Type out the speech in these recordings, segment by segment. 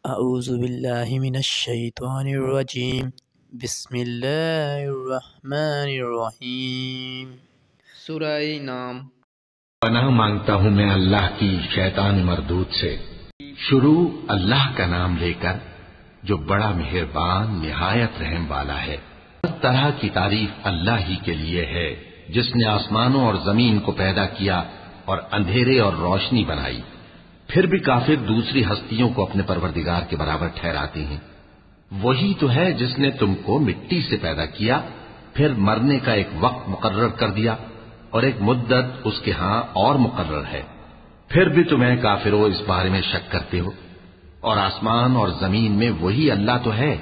اعوذ باللہ من الشیطان الرجیم بسم اللہ الرحمن الرحیم۔ سورہ نام۔ پناہ مانگتا ہوں میں اللہ کی شیطان مردود سے۔ شروع اللہ کا نام لے کر جو بڑا مہربان نہایت رحم والا ہے۔ ہر طرح کی تعریف اللہ ہی کے لیے ہے جس نے آسمانوں اور زمین کو پیدا کیا اور اندھیرے اور روشنی بنائی۔ پھر بھی کافر دوسری ہستیوں کو اپنے پروردگار کے برابر ٹھہراتے ہیں۔ وہی تو ہے جس نے تم کو مٹی سے پیدا کیا، پھر مرنے کا ایک وقت مقرر کر دیا اور ایک مدت اس کے ہاں اور مقرر ہے۔ پھر بھی تمہیں کافروں اس بارے میں شک کرتے ہو۔ اور آسمان اور زمین میں وہی اللہ تو ہے،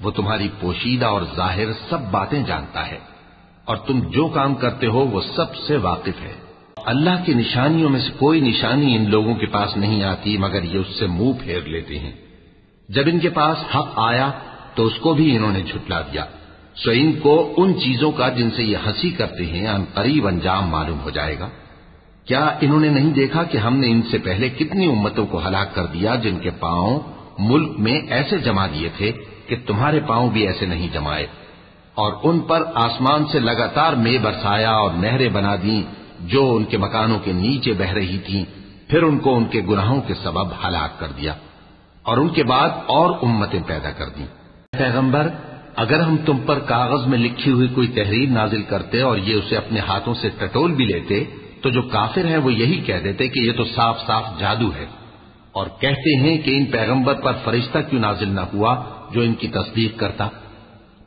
وہ تمہاری پوشیدہ اور ظاہر سب باتیں جانتا ہے، اور تم جو کام کرتے ہو وہ سب سے واقف ہے۔ اللہ کی نشانیوں میں سے کوئی نشانی ان لوگوں کے پاس نہیں آتی مگر یہ اس سے منہ پھیر لیتے ہیں۔ جب ان کے پاس حق آیا تو اس کو بھی انہوں نے جھٹلا دیا، سو ان کو ان چیزوں کا جن سے یہ ہنسی کرتے ہیں ان قریب انجام معلوم ہو جائے گا۔ کیا انہوں نے نہیں دیکھا کہ ہم نے ان سے پہلے کتنی امتوں کو ہلاک کر دیا جن کے پاؤں ملک میں ایسے جما دیے تھے کہ تمہارے پاؤں بھی ایسے نہیں جمائے، اور ان پر آسمان سے لگاتار مے برسایا اور نہریں بنا دیں جو ان کے مکانوں کے نیچے بہ رہی تھیں، پھر ان کو ان کے گناہوں کے سبب ہلاک کر دیا، اور ان کے بعد اور امتیں پیدا کر دیں۔ پیغمبر، اگر ہم تم پر کاغذ میں لکھی ہوئی کوئی تحریر نازل کرتے اور یہ اسے اپنے ہاتھوں سے ٹٹول بھی لیتے تو جو کافر ہیں وہ یہی کہہ دیتے کہ یہ تو صاف صاف جادو ہے، اور کہتے ہیں کہ ان پیغمبر پر فرشتہ کیوں نازل نہ ہوا جو ان کی تصدیق کرتا،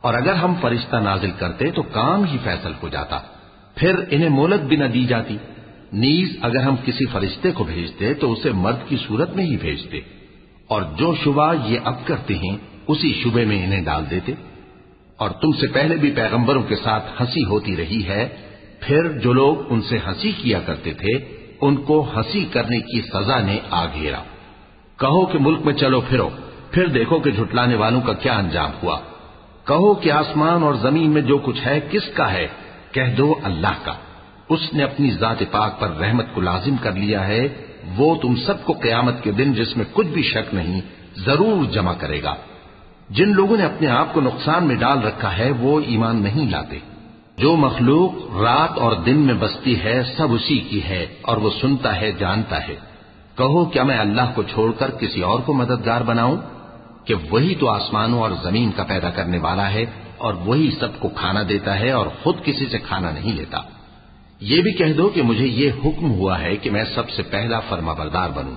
اور اگر ہم فرشتہ نازل کرتے تو کام ہی فیصل ہو جاتا، پھر انہیں مہلت بھی نہ دی جاتی۔ نیز اگر ہم کسی فرشتے کو بھیجتے تو اسے مرد کی صورت میں ہی بھیجتے، اور جو شبہ یہ اب کرتے ہیں اسی شبے میں انہیں ڈال دیتے۔ اور تم سے پہلے بھی پیغمبروں کے ساتھ ہنسی ہوتی رہی ہے، پھر جو لوگ ان سے ہنسی کیا کرتے تھے ان کو ہنسی کرنے کی سزا نے آ گھیرا۔ کہو کہ ملک میں چلو پھرو، پھر دیکھو کہ جھٹلانے والوں کا کیا انجام ہوا۔ کہو کہ آسمان اور زمین میں جو کچھ ہے کس کا ہے؟ کہہ دو اللہ کا۔ اس نے اپنی ذات پاک پر رحمت کو لازم کر لیا ہے، وہ تم سب کو قیامت کے دن جس میں کچھ بھی شک نہیں ضرور جمع کرے گا۔ جن لوگوں نے اپنے آپ کو نقصان میں ڈال رکھا ہے وہ ایمان نہیں لاتے۔ جو مخلوق رات اور دن میں بستی ہے سب اسی کی ہے، اور وہ سنتا ہے جانتا ہے۔ کہو کیا میں اللہ کو چھوڑ کر کسی اور کو مددگار بناؤں کہ وہی تو آسمانوں اور زمین کا پیدا کرنے والا ہے، اور وہی سب کو کھانا دیتا ہے اور خود کسی سے کھانا نہیں لیتا۔ یہ بھی کہہ دو کہ مجھے یہ حکم ہوا ہے کہ میں سب سے پہلا فرما بردار بنوں،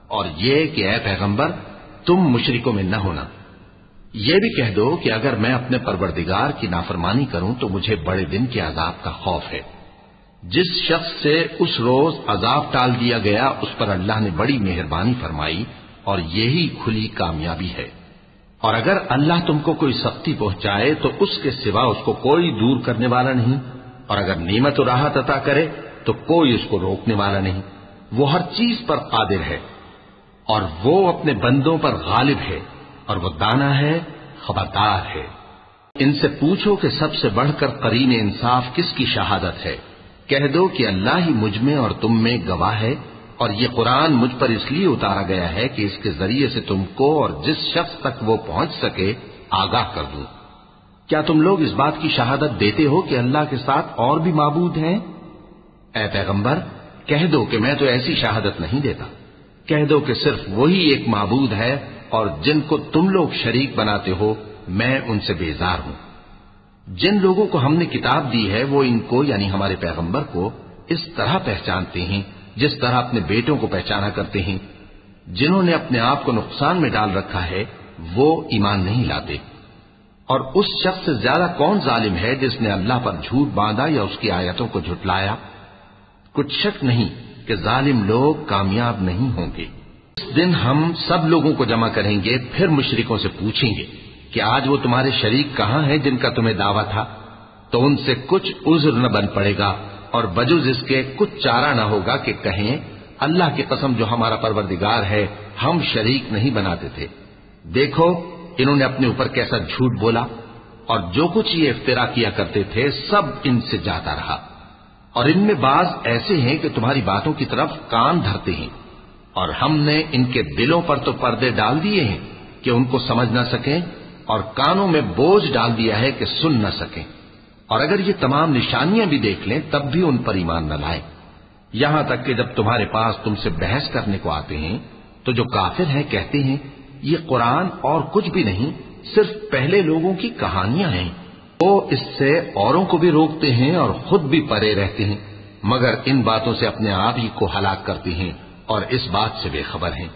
اور یہ کہ اے پیغمبر تم مشرکوں میں نہ ہونا۔ یہ بھی کہہ دو کہ اگر میں اپنے پروردگار کی نافرمانی کروں تو مجھے بڑے دن کے عذاب کا خوف ہے۔ جس شخص سے اس روز عذاب ٹال دیا گیا اس پر اللہ نے بڑی مہربانی فرمائی، اور یہی کھلی کامیابی ہے۔ اور اگر اللہ تم کو کوئی سختی پہنچائے تو اس کے سوا اس کو کوئی دور کرنے والا نہیں، اور اگر نعمت و راحت عطا کرے تو کوئی اس کو روکنے والا نہیں۔ وہ ہر چیز پر قادر ہے، اور وہ اپنے بندوں پر غالب ہے، اور وہ دانا ہے، خبردار ہے۔ ان سے پوچھو کہ سب سے بڑھ کر قرین انصاف کس کی شہادت ہے؟ کہہ دو کہ اللہ ہی مجھ میں اور تم میں گواہ ہے، اور یہ قرآن مجھ پر اس لیے اتارا گیا ہے کہ اس کے ذریعے سے تم کو اور جس شخص تک وہ پہنچ سکے آگاہ کر دوں۔ کیا تم لوگ اس بات کی شہادت دیتے ہو کہ اللہ کے ساتھ اور بھی معبود ہیں؟ اے پیغمبر کہہ دو کہ میں تو ایسی شہادت نہیں دیتا۔ کہہ دو کہ صرف وہی ایک معبود ہے، اور جن کو تم لوگ شریک بناتے ہو میں ان سے بیزار ہوں۔ جن لوگوں کو ہم نے کتاب دی ہے وہ ان کو یعنی ہمارے پیغمبر کو اس طرح پہچانتے ہیں جس طرح اپنے بیٹوں کو پہچانا کرتے ہیں۔ جنہوں نے اپنے آپ کو نقصان میں ڈال رکھا ہے وہ ایمان نہیں لاتے۔ اور اس شخص سے زیادہ کون ظالم ہے جس نے اللہ پر جھوٹ باندھا یا اس کی آیتوں کو جھٹلایا؟ کچھ شک نہیں کہ ظالم لوگ کامیاب نہیں ہوں گے۔ اس دن ہم سب لوگوں کو جمع کریں گے، پھر مشرکوں سے پوچھیں گے کہ آج وہ تمہارے شریک کہاں ہیں جن کا تمہیں دعویٰ تھا؟ تو ان سے کچھ عذر نہ بن پڑے گا، اور بجز اس کے کچھ چارہ نہ ہوگا کہ کہیں اللہ کی قسم جو ہمارا پروردگار ہے ہم شریک نہیں بناتے تھے۔ دیکھو انہوں نے اپنے اوپر کیسا جھوٹ بولا، اور جو کچھ یہ افترا کیا کرتے تھے سب ان سے جاتا رہا۔ اور ان میں بعض ایسے ہیں کہ تمہاری باتوں کی طرف کان دھرتے ہیں، اور ہم نے ان کے دلوں پر تو پردے ڈال دیے ہیں کہ ان کو سمجھ نہ سکیں، اور کانوں میں بوجھ ڈال دیا ہے کہ سن نہ سکیں، اور اگر یہ تمام نشانیاں بھی دیکھ لیں تب بھی ان پر ایمان نہ لائیں، یہاں تک کہ جب تمہارے پاس تم سے بحث کرنے کو آتے ہیں تو جو کافر ہیں کہتے ہیں یہ قرآن اور کچھ بھی نہیں، صرف پہلے لوگوں کی کہانیاں ہیں۔ وہ اس سے اوروں کو بھی روکتے ہیں اور خود بھی پرے رہتے ہیں، مگر ان باتوں سے اپنے آپ ہی کو ہلاک کرتے ہیں اور اس بات سے بے خبر ہیں۔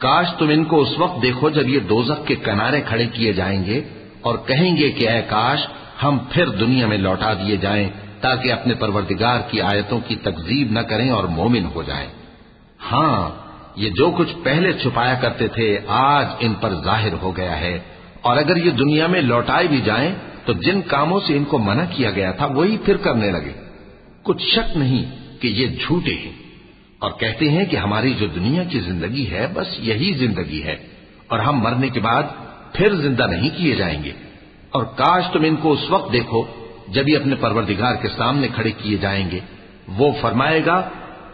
کاش تم ان کو اس وقت دیکھو جب یہ دوزخ کے کنارے کھڑے کیے جائیں گے اور کہیں گے کہ اے کاش ہم پھر دنیا میں لوٹا دیے جائیں تاکہ اپنے پروردگار کی آیتوں کی تکذیب نہ کریں اور مومن ہو جائیں۔ ہاں، یہ جو کچھ پہلے چھپایا کرتے تھے آج ان پر ظاہر ہو گیا ہے، اور اگر یہ دنیا میں لوٹائے بھی جائیں تو جن کاموں سے ان کو منع کیا گیا تھا وہی پھر کرنے لگے۔ کچھ شک نہیں کہ یہ جھوٹے ہیں، اور کہتے ہیں کہ ہماری جو دنیا کی زندگی ہے بس یہی زندگی ہے، اور ہم مرنے کے بعد پھر زندہ نہیں کیے جائیں گے۔ اور کاش تم ان کو اس وقت دیکھو جب یہ اپنے پروردگار کے سامنے کھڑے کیے جائیں گے، وہ فرمائے گا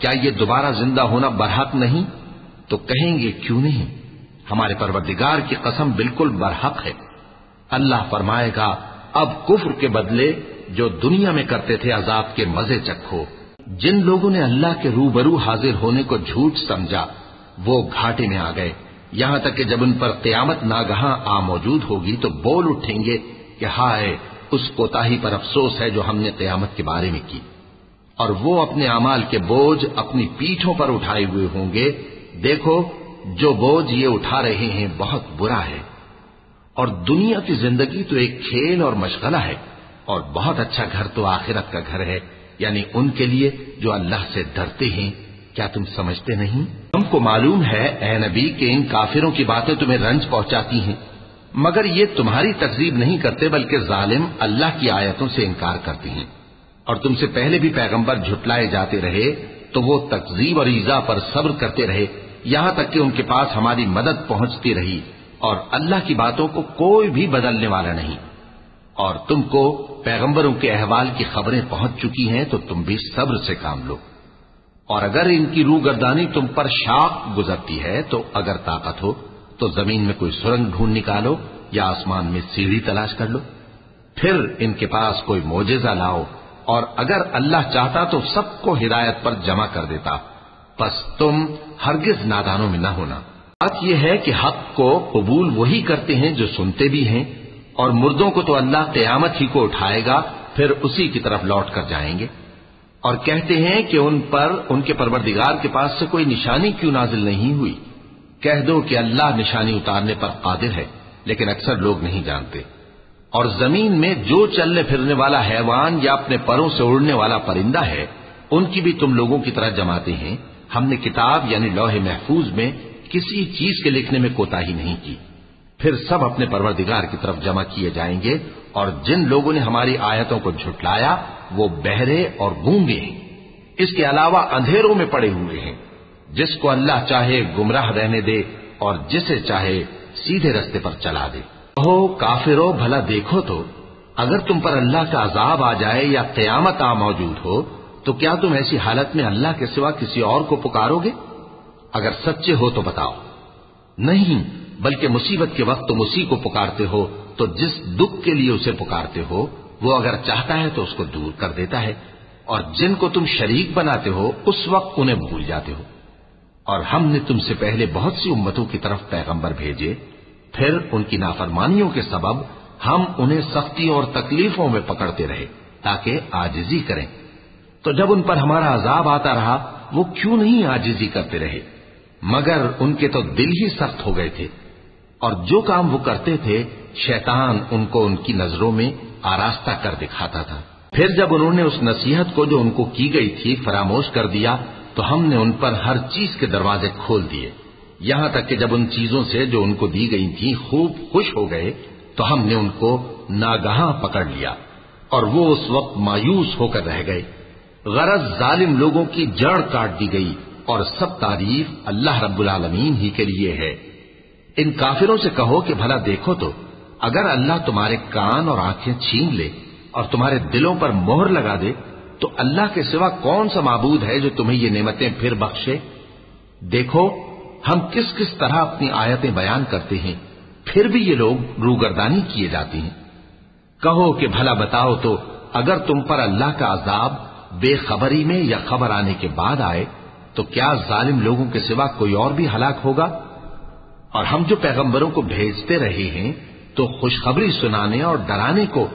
کیا یہ دوبارہ زندہ ہونا برحق نہیں؟ تو کہیں گے کیوں نہیں، ہمارے پروردگار کی قسم بالکل برحق ہے۔ اللہ فرمائے گا اب کفر کے بدلے جو دنیا میں کرتے تھے عذاب کے مزے چکھو۔ جن لوگوں نے اللہ کے روبرو حاضر ہونے کو جھوٹ سمجھا وہ گھاٹے میں آ گئے، یہاں تک کہ جب ان پر قیامت ناگہاں آ موجود ہوگی تو بول اٹھیں گے کہ ہائے اس کوتاہی پر افسوس ہے جو ہم نے قیامت کے بارے میں کی، اور وہ اپنے اعمال کے بوجھ اپنی پیٹھوں پر اٹھائے ہوئے ہوں گے۔ دیکھو جو بوجھ یہ اٹھا رہے ہیں بہت برا ہے، اور دنیا کی زندگی تو ایک کھیل اور مشغلہ ہے، اور بہت اچھا گھر تو آخرت کا گھر ہے، یعنی ان کے لیے جو اللہ سے ڈرتے ہیں۔ کیا تم سمجھتے نہیں؟ تم کو معلوم ہے اے نبی کہ ان کافروں کی باتیں تمہیں رنج پہنچاتی ہیں، مگر یہ تمہاری تکذیب نہیں کرتے بلکہ ظالم اللہ کی آیتوں سے انکار کرتے ہیں، اور تم سے پہلے بھی پیغمبر جھٹلائے جاتے رہے تو وہ تکذیب اور ایذا پر صبر کرتے رہے، یہاں تک کہ ان کے پاس ہماری مدد پہنچتی رہی، اور اللہ کی باتوں کو کوئی بھی بدلنے والا نہیں، اور تم کو پیغمبروں کے احوال کی خبریں پہنچ چکی ہیں تو تم بھی صبر سے کام لو۔ اور اگر ان کی روگردانی تم پر شاق گزرتی ہے تو اگر طاقت ہو تو زمین میں کوئی سرنگ ڈھونڈ نکالو یا آسمان میں سیڑھی تلاش کر لو، پھر ان کے پاس کوئی معجزہ لاؤ، اور اگر اللہ چاہتا تو سب کو ہدایت پر جمع کر دیتا، پس تم ہرگز نادانوں میں نہ ہونا۔ بات یہ ہے کہ حق کو قبول وہی کرتے ہیں جو سنتے بھی ہیں، اور مردوں کو تو اللہ قیامت ہی کو اٹھائے گا پھر اسی کی طرف لوٹ کر جائیں گے، اور کہتے ہیں کہ ان پر ان کے پروردگار کے پاس سے کوئی نشانی کیوں نازل نہیں ہوئی؟ کہہ دو کہ اللہ نشانی اتارنے پر قادر ہے، لیکن اکثر لوگ نہیں جانتے۔ اور زمین میں جو چلنے پھرنے والا حیوان یا اپنے پروں سے اڑنے والا پرندہ ہے ان کی بھی تم لوگوں کی طرح جماتے ہیں، ہم نے کتاب یعنی لوح محفوظ میں کسی چیز کے لکھنے میں کوتاہی نہیں کی، پھر سب اپنے پروردگار کی طرف جمع کیے جائیں گے، اور جن لوگوں نے ہماری آیتوں کو جھٹلایا وہ بہرے اور گونگے ہیں، اس کے علاوہ اندھیروں میں پڑے ہوئے ہیں۔ جس کو اللہ چاہے گمراہ رہنے دے اور جسے چاہے سیدھے رستے پر چلا دے۔ کہو کافرو بھلا دیکھو تو اگر تم پر اللہ کا عذاب آ جائے یا قیامت آ موجود ہو تو کیا تم ایسی حالت میں اللہ کے سوا کسی اور کو پکارو گے؟ اگر سچے ہو تو بتاؤ۔ نہیں، بلکہ مصیبت کے وقت تم اسی کو پکارتے ہو، تو جس دکھ کے لیے اسے پکارتے ہو وہ اگر چاہتا ہے تو اس کو دور کر دیتا ہے، اور جن کو تم شریک بناتے ہو اس وقت انہیں بھول جاتے ہو۔ اور ہم نے تم سے پہلے بہت سی امتوں کی طرف پیغمبر بھیجے، پھر ان کی نافرمانیوں کے سبب ہم انہیں سختیوں اور تکلیفوں میں پکڑتے رہے تاکہ عاجزی کریں، تو جب ان پر ہمارا عذاب آتا رہا وہ کیوں نہیں عاجزی کرتے رہے، مگر ان کے تو دل ہی سخت ہو گئے تھے، اور جو کام وہ کرتے تھے شیطان ان کو ان کی نظروں میں آراستہ کر دکھاتا تھا۔ پھر جب انہوں نے اس نصیحت کو جو ان کو کی گئی تھی فراموش کر دیا تو ہم نے ان پر ہر چیز کے دروازے کھول دیے، یہاں تک کہ جب ان چیزوں سے جو ان کو دی گئی تھی خوب خوش ہو گئے تو ہم نے ان کو ناگہاں پکڑ لیا، اور وہ اس وقت مایوس ہو کر رہ گئے۔ غرض ظالم لوگوں کی جڑ کاٹ دی گئی، اور سب تعریف اللہ رب العالمین ہی کے لیے ہے۔ ان کافروں سے کہو کہ بھلا دیکھو تو اگر اللہ تمہارے کان اور آنکھیں چھین لے اور تمہارے دلوں پر مہر لگا دے تو اللہ کے سوا کون سا معبود ہے جو تمہیں یہ نعمتیں پھر بخشے؟ دیکھو ہم کس کس طرح اپنی آیتیں بیان کرتے ہیں، پھر بھی یہ لوگ روگردانی کیے جاتے ہیں۔ کہو کہ بھلا بتاؤ تو اگر تم پر اللہ کا عذاب بے خبری میں یا خبر آنے کے بعد آئے تو کیا ظالم لوگوں کے سوا کوئی اور بھی ہلاک ہوگا؟ اور ہم جو پیغمبروں کو بھیجتے رہے ہیں تو خوشخبری سنانے اور ڈرانے کو،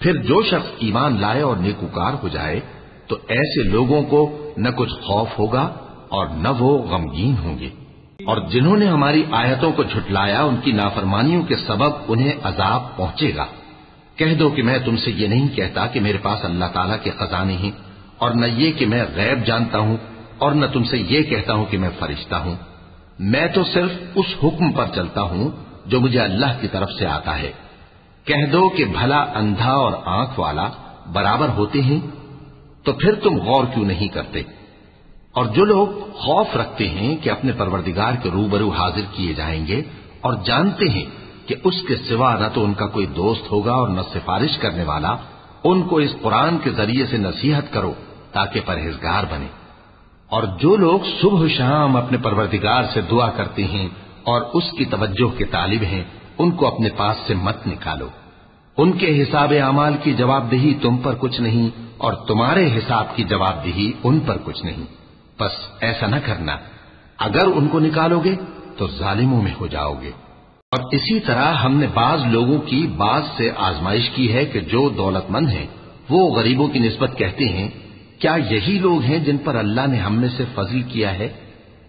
پھر جو شخص ایمان لائے اور نیکوکار ہو جائے تو ایسے لوگوں کو نہ کچھ خوف ہوگا اور نہ وہ غمگین ہوں گے۔ اور جنہوں نے ہماری آیتوں کو جھٹلایا ان کی نافرمانیوں کے سبب انہیں عذاب پہنچے گا۔ کہہ دو کہ میں تم سے یہ نہیں کہتا کہ میرے پاس اللہ تعالیٰ کے خزانے ہیں، اور نہ یہ کہ میں غیب جانتا ہوں، اور نہ تم سے یہ کہتا ہوں کہ میں فرشتہ ہوں۔ میں تو صرف اس حکم پر چلتا ہوں جو مجھے اللہ کی طرف سے آتا ہے۔ کہہ دو کہ بھلا اندھا اور آنکھ والا برابر ہوتے ہیں؟ تو پھر تم غور کیوں نہیں کرتے؟ اور جو لوگ خوف رکھتے ہیں کہ اپنے پروردگار کے روبرو حاضر کیے جائیں گے اور جانتے ہیں کہ اس کے سوا نہ تو ان کا کوئی دوست ہوگا اور نہ سفارش کرنے والا، ان کو اس قرآن کے ذریعے سے نصیحت کرو تاکہ پرہیزگار بنے۔ اور جو لوگ صبح شام اپنے پروردگار سے دعا کرتے ہیں اور اس کی توجہ کے طالب ہیں، ان کو اپنے پاس سے مت نکالو۔ ان کے حساب اعمال کی جواب دہی تم پر کچھ نہیں، اور تمہارے حساب کی جواب دہی ان پر کچھ نہیں۔ بس ایسا نہ کرنا، اگر ان کو نکالو گے تو ظالموں میں ہو جاؤ گے۔ اور اسی طرح ہم نے بعض لوگوں کی بعض سے آزمائش کی ہے کہ جو دولت مند ہیں وہ غریبوں کی نسبت کہتے ہیں کیا یہی لوگ ہیں جن پر اللہ نے ہم میں سے فضل کیا ہے؟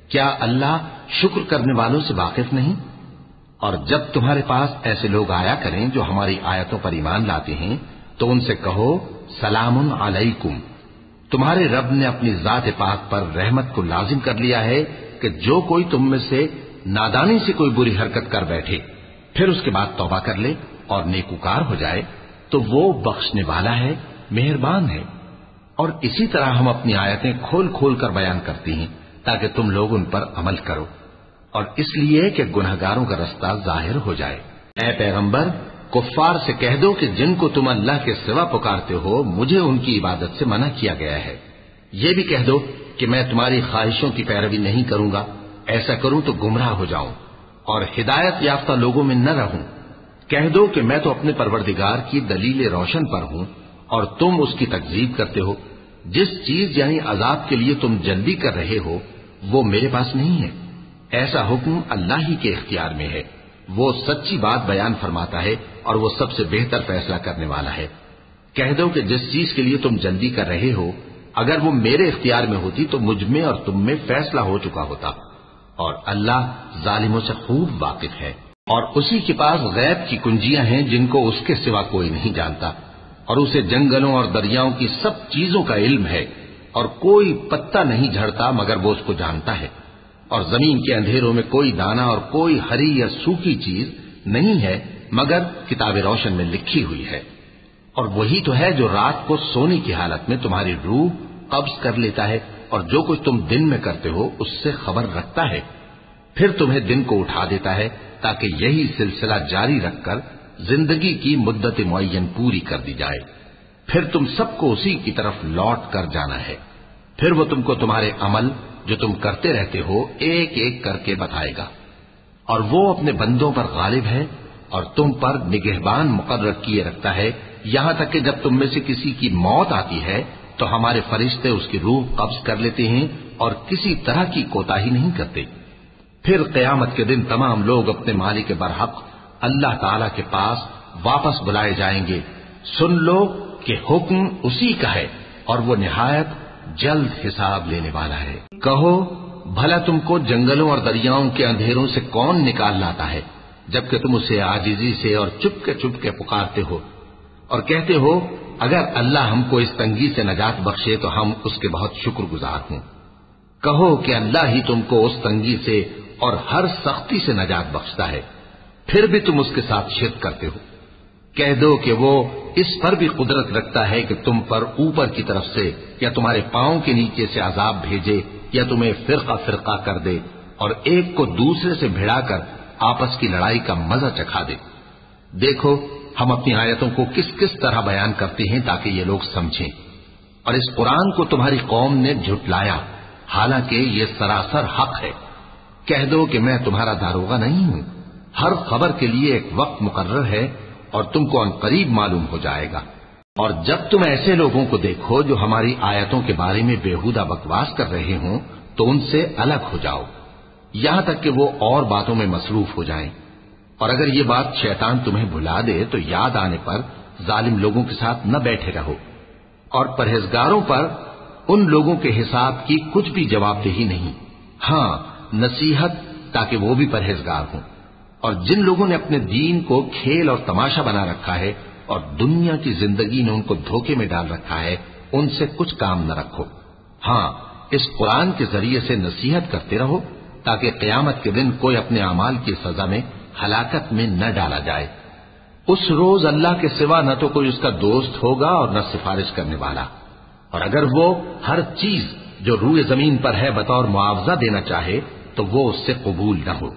کیا اللہ شکر کرنے والوں سے واقف نہیں؟ اور جب تمہارے پاس ایسے لوگ آیا کریں جو ہماری آیتوں پر ایمان لاتے ہیں تو ان سے کہو سلام علیکم، تمہارے رب نے اپنی ذات پاک پر رحمت کو لازم کر لیا ہے کہ جو کوئی تم میں سے نادانی سے کوئی بری حرکت کر بیٹھے پھر اس کے بعد توبہ کر لے اور نیکوکار ہو جائے تو وہ بخشنے والا ہے، مہربان ہے۔ اور اسی طرح ہم اپنی آیتیں کھول کھول کر بیان کرتی ہیں تاکہ تم لوگ ان پر عمل کرو، اور اس لیے کہ گنہگاروں کا رستہ ظاہر ہو جائے۔ اے پیغمبر، کفار سے کہہ دو کہ جن کو تم اللہ کے سوا پکارتے ہو مجھے ان کی عبادت سے منع کیا گیا ہے۔ یہ بھی کہہ دو کہ میں تمہاری خواہشوں کی پیروی نہیں کروں گا، ایسا کروں تو گمراہ ہو جاؤں اور ہدایت یافتہ لوگوں میں نہ رہوں۔ کہہ دو کہ میں تو اپنے پروردگار کی دلیل روشن پر ہوں اور تم اس کی تکذیب کرتے ہو۔ جس چیز یعنی عذاب کے لیے تم جلدی کر رہے ہو وہ میرے پاس نہیں ہے، ایسا حکم اللہ ہی کے اختیار میں ہے۔ وہ سچی بات بیان فرماتا ہے اور وہ سب سے بہتر فیصلہ کرنے والا ہے۔ کہہ دو کہ جس چیز کے لیے تم جلدی کر رہے ہو اگر وہ میرے اختیار میں ہوتی تو مجھ میں اور تم میں فیصلہ ہو چکا ہوتا، اور اللہ ظالموں سے خوب واقف ہے۔ اور اسی کے پاس غیب کی کنجیاں ہیں جن کو اس کے سوا کوئی نہیں جانتا، اور اسے جنگلوں اور دریاؤں کی سب چیزوں کا علم ہے، اور کوئی پتا نہیں جھڑتا مگر وہ اس کو جانتا ہے، اور زمین کے اندھیروں میں کوئی دانہ اور کوئی ہری یا سوکھی چیز نہیں ہے مگر کتاب روشن میں لکھی ہوئی ہے۔ اور وہی تو ہے جو رات کو سونے کی حالت میں تمہاری روح قبض کر لیتا ہے، اور جو کچھ تم دن میں کرتے ہو اس سے خبر رکھتا ہے، پھر تمہیں دن کو اٹھا دیتا ہے تاکہ یہی سلسلہ جاری رکھ کر زندگی کی مدت معین پوری کر دی جائے، پھر تم سب کو اسی کی طرف لوٹ کر جانا ہے۔ پھر وہ تم کو تمہارے عمل جو تم کرتے رہتے ہو ایک ایک کر کے بتائے گا، اور وہ اپنے بندوں پر غالب ہے اور تم پر نگہبان مقرر کیے رکھتا ہے، یہاں تک کہ جب تم میں سے کسی کی موت آتی ہے تو ہمارے فرشتے اس کی روح قبض کر لیتے ہیں اور کسی طرح کی کوتاہی نہیں کرتے۔ پھر قیامت کے دن تمام لوگ اپنے مالک برحق اللہ تعالی کے پاس واپس بلائے جائیں گے۔ سن لو کہ حکم اسی کا ہے اور وہ نہایت جلد حساب لینے والا ہے۔ کہو بھلا تم کو جنگلوں اور دریاؤں کے اندھیروں سے کون نکال لاتا ہے جبکہ تم اسے عاجزی سے اور چپ کے پکارتے ہو اور کہتے ہو اگر اللہ ہم کو اس تنگی سے نجات بخشے تو ہم اس کے بہت شکر گزار ہوں۔ کہو کہ اللہ ہی تم کو اس تنگی سے اور ہر سختی سے نجات بخشتا ہے، پھر بھی تم اس کے ساتھ شرک کرتے ہو۔ کہہ دو کہ وہ اس پر بھی قدرت رکھتا ہے کہ تم پر اوپر کی طرف سے یا تمہارے پاؤں کے نیچے سے عذاب بھیجے یا تمہیں فرقہ فرقہ کر دے اور ایک کو دوسرے سے بھڑا کر آپس کی لڑائی کا مزہ چکھا دے۔ دیکھو ہم اپنی آیتوں کو کس کس طرح بیان کرتے ہیں تاکہ یہ لوگ سمجھیں۔ اور اس قرآن کو تمہاری قوم نے جھٹلایا، حالانکہ یہ سراسر حق ہے۔ کہہ دو کہ میں تمہارا داروغہ نہیں ہوں، ہر خبر کے لیے ایک وقت مقرر ہے اور تم کو عنقریب معلوم ہو جائے گا۔ اور جب تم ایسے لوگوں کو دیکھو جو ہماری آیتوں کے بارے میں بےہودہ بکواس کر رہے ہوں تو ان سے الگ ہو جاؤ، یہاں تک کہ وہ اور باتوں میں مصروف ہو جائیں۔ اور اگر یہ بات شیطان تمہیں بھلا دے تو یاد آنے پر ظالم لوگوں کے ساتھ نہ بیٹھے رہو، اور پرہیزگاروں پر ان لوگوں کے حساب کی کچھ بھی جواب دہی نہیں، ہاں نصیحت تاکہ وہ بھی پرہیزگار ہوں۔ اور جن لوگوں نے اپنے دین کو کھیل اور تماشا بنا رکھا ہے اور دنیا کی زندگی نے ان کو دھوکے میں ڈال رکھا ہے، ان سے کچھ کام نہ رکھو، ہاں اس قرآن کے ذریعے سے نصیحت کرتے رہو تاکہ قیامت کے دن کوئی اپنے اعمال کی سزا میں ہلاکت میں نہ ڈالا جائے۔ اس روز اللہ کے سوا نہ تو کوئی اس کا دوست ہوگا اور نہ سفارش کرنے والا، اور اگر وہ ہر چیز جو روئے زمین پر ہے بطور معاوضہ دینا چاہے تو وہ اس سے قبول نہ ہو۔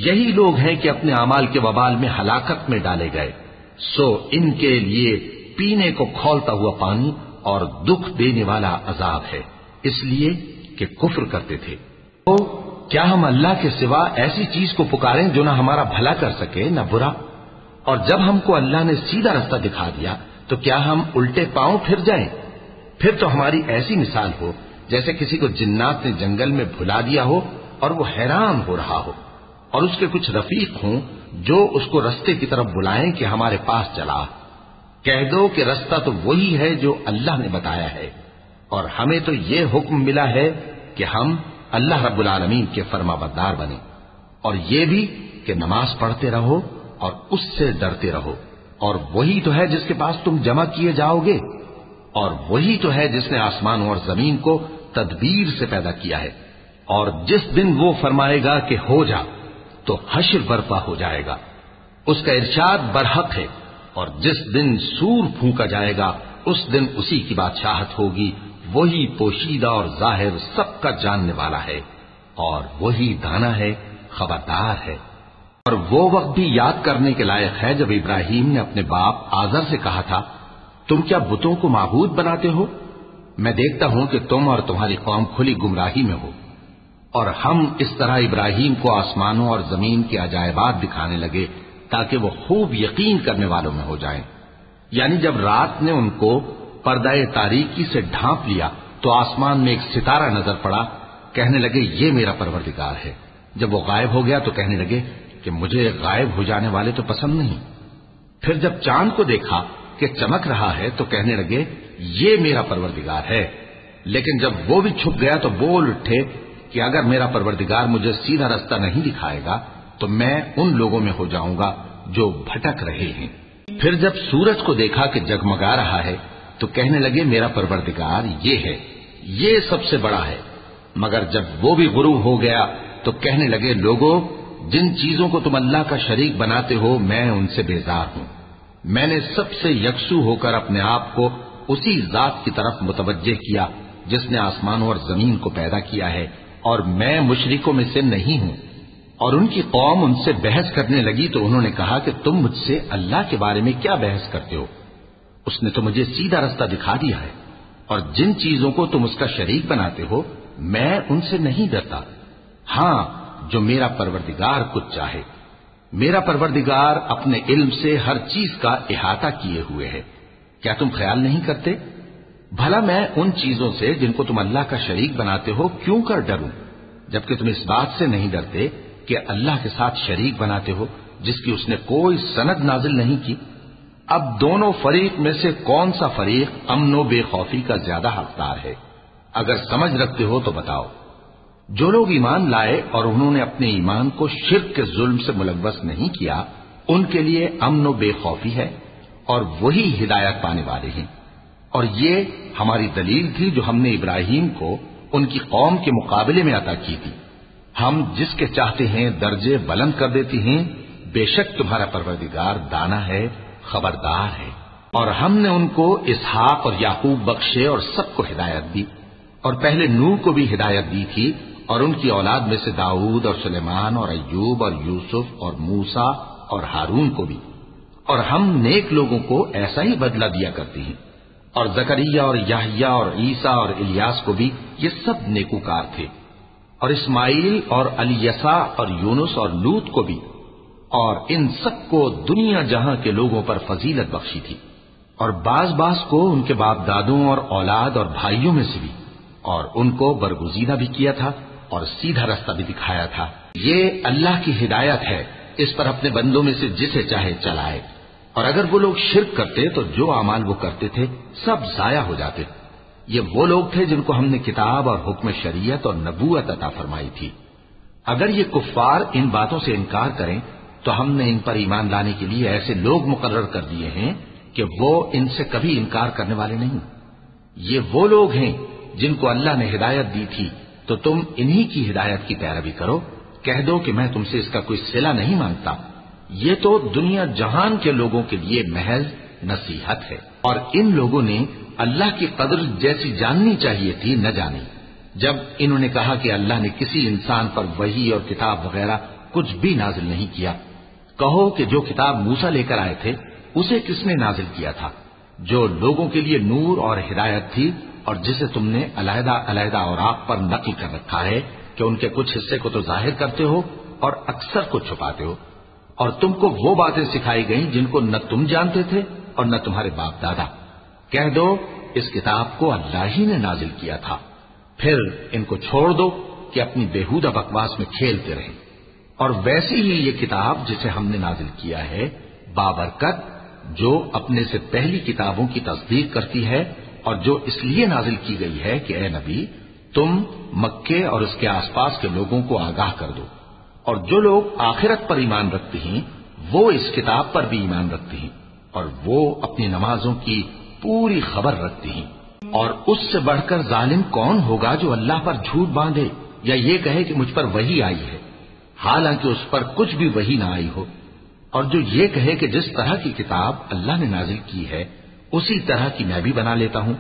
یہی لوگ ہیں کہ اپنے اعمال کے وبال میں ہلاکت میں ڈالے گئے، سو ان کے لیے پینے کو کھولتا ہوا پانی اور دکھ دینے والا عذاب ہے، اس لیے کہ کفر کرتے تھے۔ تو کیا ہم اللہ کے سوا ایسی چیز کو پکاریں جو نہ ہمارا بھلا کر سکے نہ برا؟ اور جب ہم کو اللہ نے سیدھا رستہ دکھا دیا تو کیا ہم الٹے پاؤں پھر جائیں؟ پھر تو ہماری ایسی مثال ہو جیسے کسی کو جنات نے جنگل میں بھلا دیا ہو اور وہ حیران ہو رہا ہو، اور اس کے کچھ رفیق ہوں جو اس کو رستے کی طرف بلائیں کہ ہمارے پاس چلا۔ کہہ دو کہ رستہ تو وہی ہے جو اللہ نے بتایا ہے، اور ہمیں تو یہ حکم ملا ہے کہ ہم اللہ رب العالمین کے فرما بردار بنیں، اور یہ بھی کہ نماز پڑھتے رہو اور اس سے ڈرتے رہو، اور وہی تو ہے جس کے پاس تم جمع کیے جاؤ گے، اور وہی تو ہے جس نے آسمانوں اور زمین کو تدبیر سے پیدا کیا ہے، اور جس دن وہ فرمائے گا کہ ہو جا تو حشر برپا ہو جائے گا، اس کا ارشاد برحق ہے، اور جس دن سور پھونکا جائے گا اس دن اسی کی بادشاہت ہوگی، وہی پوشیدہ اور ظاہر سب کا جاننے والا ہے، اور وہی دانا ہے، خبردار ہے۔ اور وہ وقت بھی یاد کرنے کے لائق ہے جب ابراہیم نے اپنے باپ آزر سے کہا تھا، تم کیا بتوں کو معبود بناتے ہو؟ میں دیکھتا ہوں کہ تم اور تمہاری قوم کھلی گمراہی میں ہو۔ اور ہم اس طرح ابراہیم کو آسمانوں اور زمین کے عجائبات دکھانے لگے تاکہ وہ خوب یقین کرنے والوں میں ہو جائیں۔ یعنی جب رات نے ان کو پردہ تاریکی سے ڈھانپ لیا تو آسمان میں ایک ستارہ نظر پڑا، کہنے لگے یہ میرا پروردگار ہے۔ جب وہ غائب ہو گیا تو کہنے لگے کہ مجھے غائب ہو جانے والے تو پسند نہیں۔ پھر جب چاند کو دیکھا کہ چمک رہا ہے تو کہنے لگے یہ میرا پروردگار ہے۔ لیکن جب وہ بھی چھپ گیا تو بول اٹھے کہ اگر میرا پروردگار مجھے سیدھا رستہ نہیں دکھائے گا تو میں ان لوگوں میں ہو جاؤں گا جو بھٹک رہے ہیں۔ پھر جب سورج کو دیکھا کہ جگمگا رہا ہے تو کہنے لگے میرا پروردگار یہ ہے، یہ سب سے بڑا ہے۔ مگر جب وہ بھی غروب ہو گیا تو کہنے لگے لوگوں، جن چیزوں کو تم اللہ کا شریک بناتے ہو میں ان سے بیزار ہوں۔ میں نے سب سے یکسو ہو کر اپنے آپ کو اسی ذات کی طرف متوجہ کیا جس نے آسمانوں اور زمین کو پیدا کیا ہے، اور میں مشرکوں میں سے نہیں ہوں۔ اور ان کی قوم ان سے بحث کرنے لگی تو انہوں نے کہا کہ تم مجھ سے اللہ کے بارے میں کیا بحث کرتے ہو؟ اس نے تو مجھے سیدھا رستہ دکھا دیا ہے، اور جن چیزوں کو تم اس کا شریک بناتے ہو میں ان سے نہیں ڈرتا، ہاں جو میرا پروردگار کچھ چاہے۔ میرا پروردگار اپنے علم سے ہر چیز کا احاطہ کیے ہوئے ہے۔ کیا تم خیال نہیں کرتے؟ بھلا میں ان چیزوں سے جن کو تم اللہ کا شریک بناتے ہو کیوں کر ڈروں، جبکہ تم اس بات سے نہیں ڈرتے کہ اللہ کے ساتھ شریک بناتے ہو جس کی اس نے کوئی سند نازل نہیں کی۔ اب دونوں فریق میں سے کون سا فریق امن و بے خوفی کا زیادہ حقدار ہے؟ اگر سمجھ رکھتے ہو تو بتاؤ۔ جو لوگ ایمان لائے اور انہوں نے اپنے ایمان کو شرک کے ظلم سے ملوث نہیں کیا ان کے لیے امن و بے خوفی ہے، اور وہی ہدایت پانے والے ہیں۔ اور یہ ہماری دلیل تھی جو ہم نے ابراہیم کو ان کی قوم کے مقابلے میں عطا کی تھی۔ ہم جس کے چاہتے ہیں درجے بلند کر دیتے ہیں، بے شک تمہارا پروردگار دانا ہے، خبردار ہے۔ اور ہم نے ان کو اسحاق اور یعقوب بخشے اور سب کو ہدایت دی، اور پہلے نوح کو بھی ہدایت دی تھی، اور ان کی اولاد میں سے داؤد اور سلیمان اور ایوب اور یوسف اور موسیٰ اور ہارون کو بھی۔ اور ہم نیک لوگوں کو ایسا ہی بدلہ دیا کرتے ہیں، اور زکریا اور یحییٰ اور عیسیٰ اور الیاس کو بھی یہ سب نیکوکار تھے، اور اسماعیل اور الیسع اور یونس اور لوط کو بھی، اور ان سب کو دنیا جہاں کے لوگوں پر فضیلت بخشی تھی، اور بعض کو ان کے باپ دادوں اور اولاد اور بھائیوں میں سے بھی، اور ان کو برگزیدہ بھی کیا تھا اور سیدھا راستہ بھی دکھایا تھا۔ یہ اللہ کی ہدایت ہے، اس پر اپنے بندوں میں سے جسے چاہے چلائے، اور اگر وہ لوگ شرک کرتے تو جو اعمال وہ کرتے تھے سب ضائع ہو جاتے۔ یہ وہ لوگ تھے جن کو ہم نے کتاب اور حکم شریعت اور نبوت عطا فرمائی تھی۔ اگر یہ کفار ان باتوں سے انکار کریں تو ہم نے ان پر ایمان لانے کے لیے ایسے لوگ مقرر کر دیے ہیں کہ وہ ان سے کبھی انکار کرنے والے نہیں۔ یہ وہ لوگ ہیں جن کو اللہ نے ہدایت دی تھی، تو تم انہی کی ہدایت کی پیروی کرو۔ کہہ دو کہ میں تم سے اس کا کوئی صلہ نہیں مانگتا، یہ تو دنیا جہان کے لوگوں کے لیے محض نصیحت ہے۔ اور ان لوگوں نے اللہ کی قدر جیسی جاننی چاہیے تھی نہ جانی۔ جب انہوں نے کہا کہ اللہ نے کسی انسان پر وحی اور کتاب وغیرہ کچھ بھی نازل نہیں کیا، کہو کہ جو کتاب موسیٰ لے کر آئے تھے اسے کس نے نازل کیا تھا، جو لوگوں کے لیے نور اور ہدایت تھی، اور جسے تم نے علیحدہ علیحدہ اوراق پر نقل کر رکھا ہے کہ ان کے کچھ حصے کو تو ظاہر کرتے ہو اور اکثر کو چھپاتے ہو۔ اور تم کو وہ باتیں سکھائی گئیں جن کو نہ تم جانتے تھے اور نہ تمہارے باپ دادا۔ کہہ دو اس کتاب کو اللہ ہی نے نازل کیا تھا، پھر ان کو چھوڑ دو کہ اپنی بےہودہ بکواس میں کھیلتے رہیں۔ اور ویسی ہی یہ کتاب جسے ہم نے نازل کیا ہے بابرکت، جو اپنے سے پہلی کتابوں کی تصدیق کرتی ہے، اور جو اس لیے نازل کی گئی ہے کہ اے نبی تم مکے اور اس کے آس پاس کے لوگوں کو آگاہ کر دو، اور جو لوگ آخرت پر ایمان رکھتے ہیں وہ اس کتاب پر بھی ایمان رکھتے ہیں، اور وہ اپنی نمازوں کی پوری خبر رکھتے ہیں۔ اور اس سے بڑھ کر ظالم کون ہوگا جو اللہ پر جھوٹ باندھے یا یہ کہے کہ مجھ پر وحی آئی ہے، حالانکہ اس پر کچھ بھی وحی نہ آئی ہو، اور جو یہ کہے کہ جس طرح کی کتاب اللہ نے نازل کی ہے اسی طرح کی میں بھی بنا لیتا ہوں۔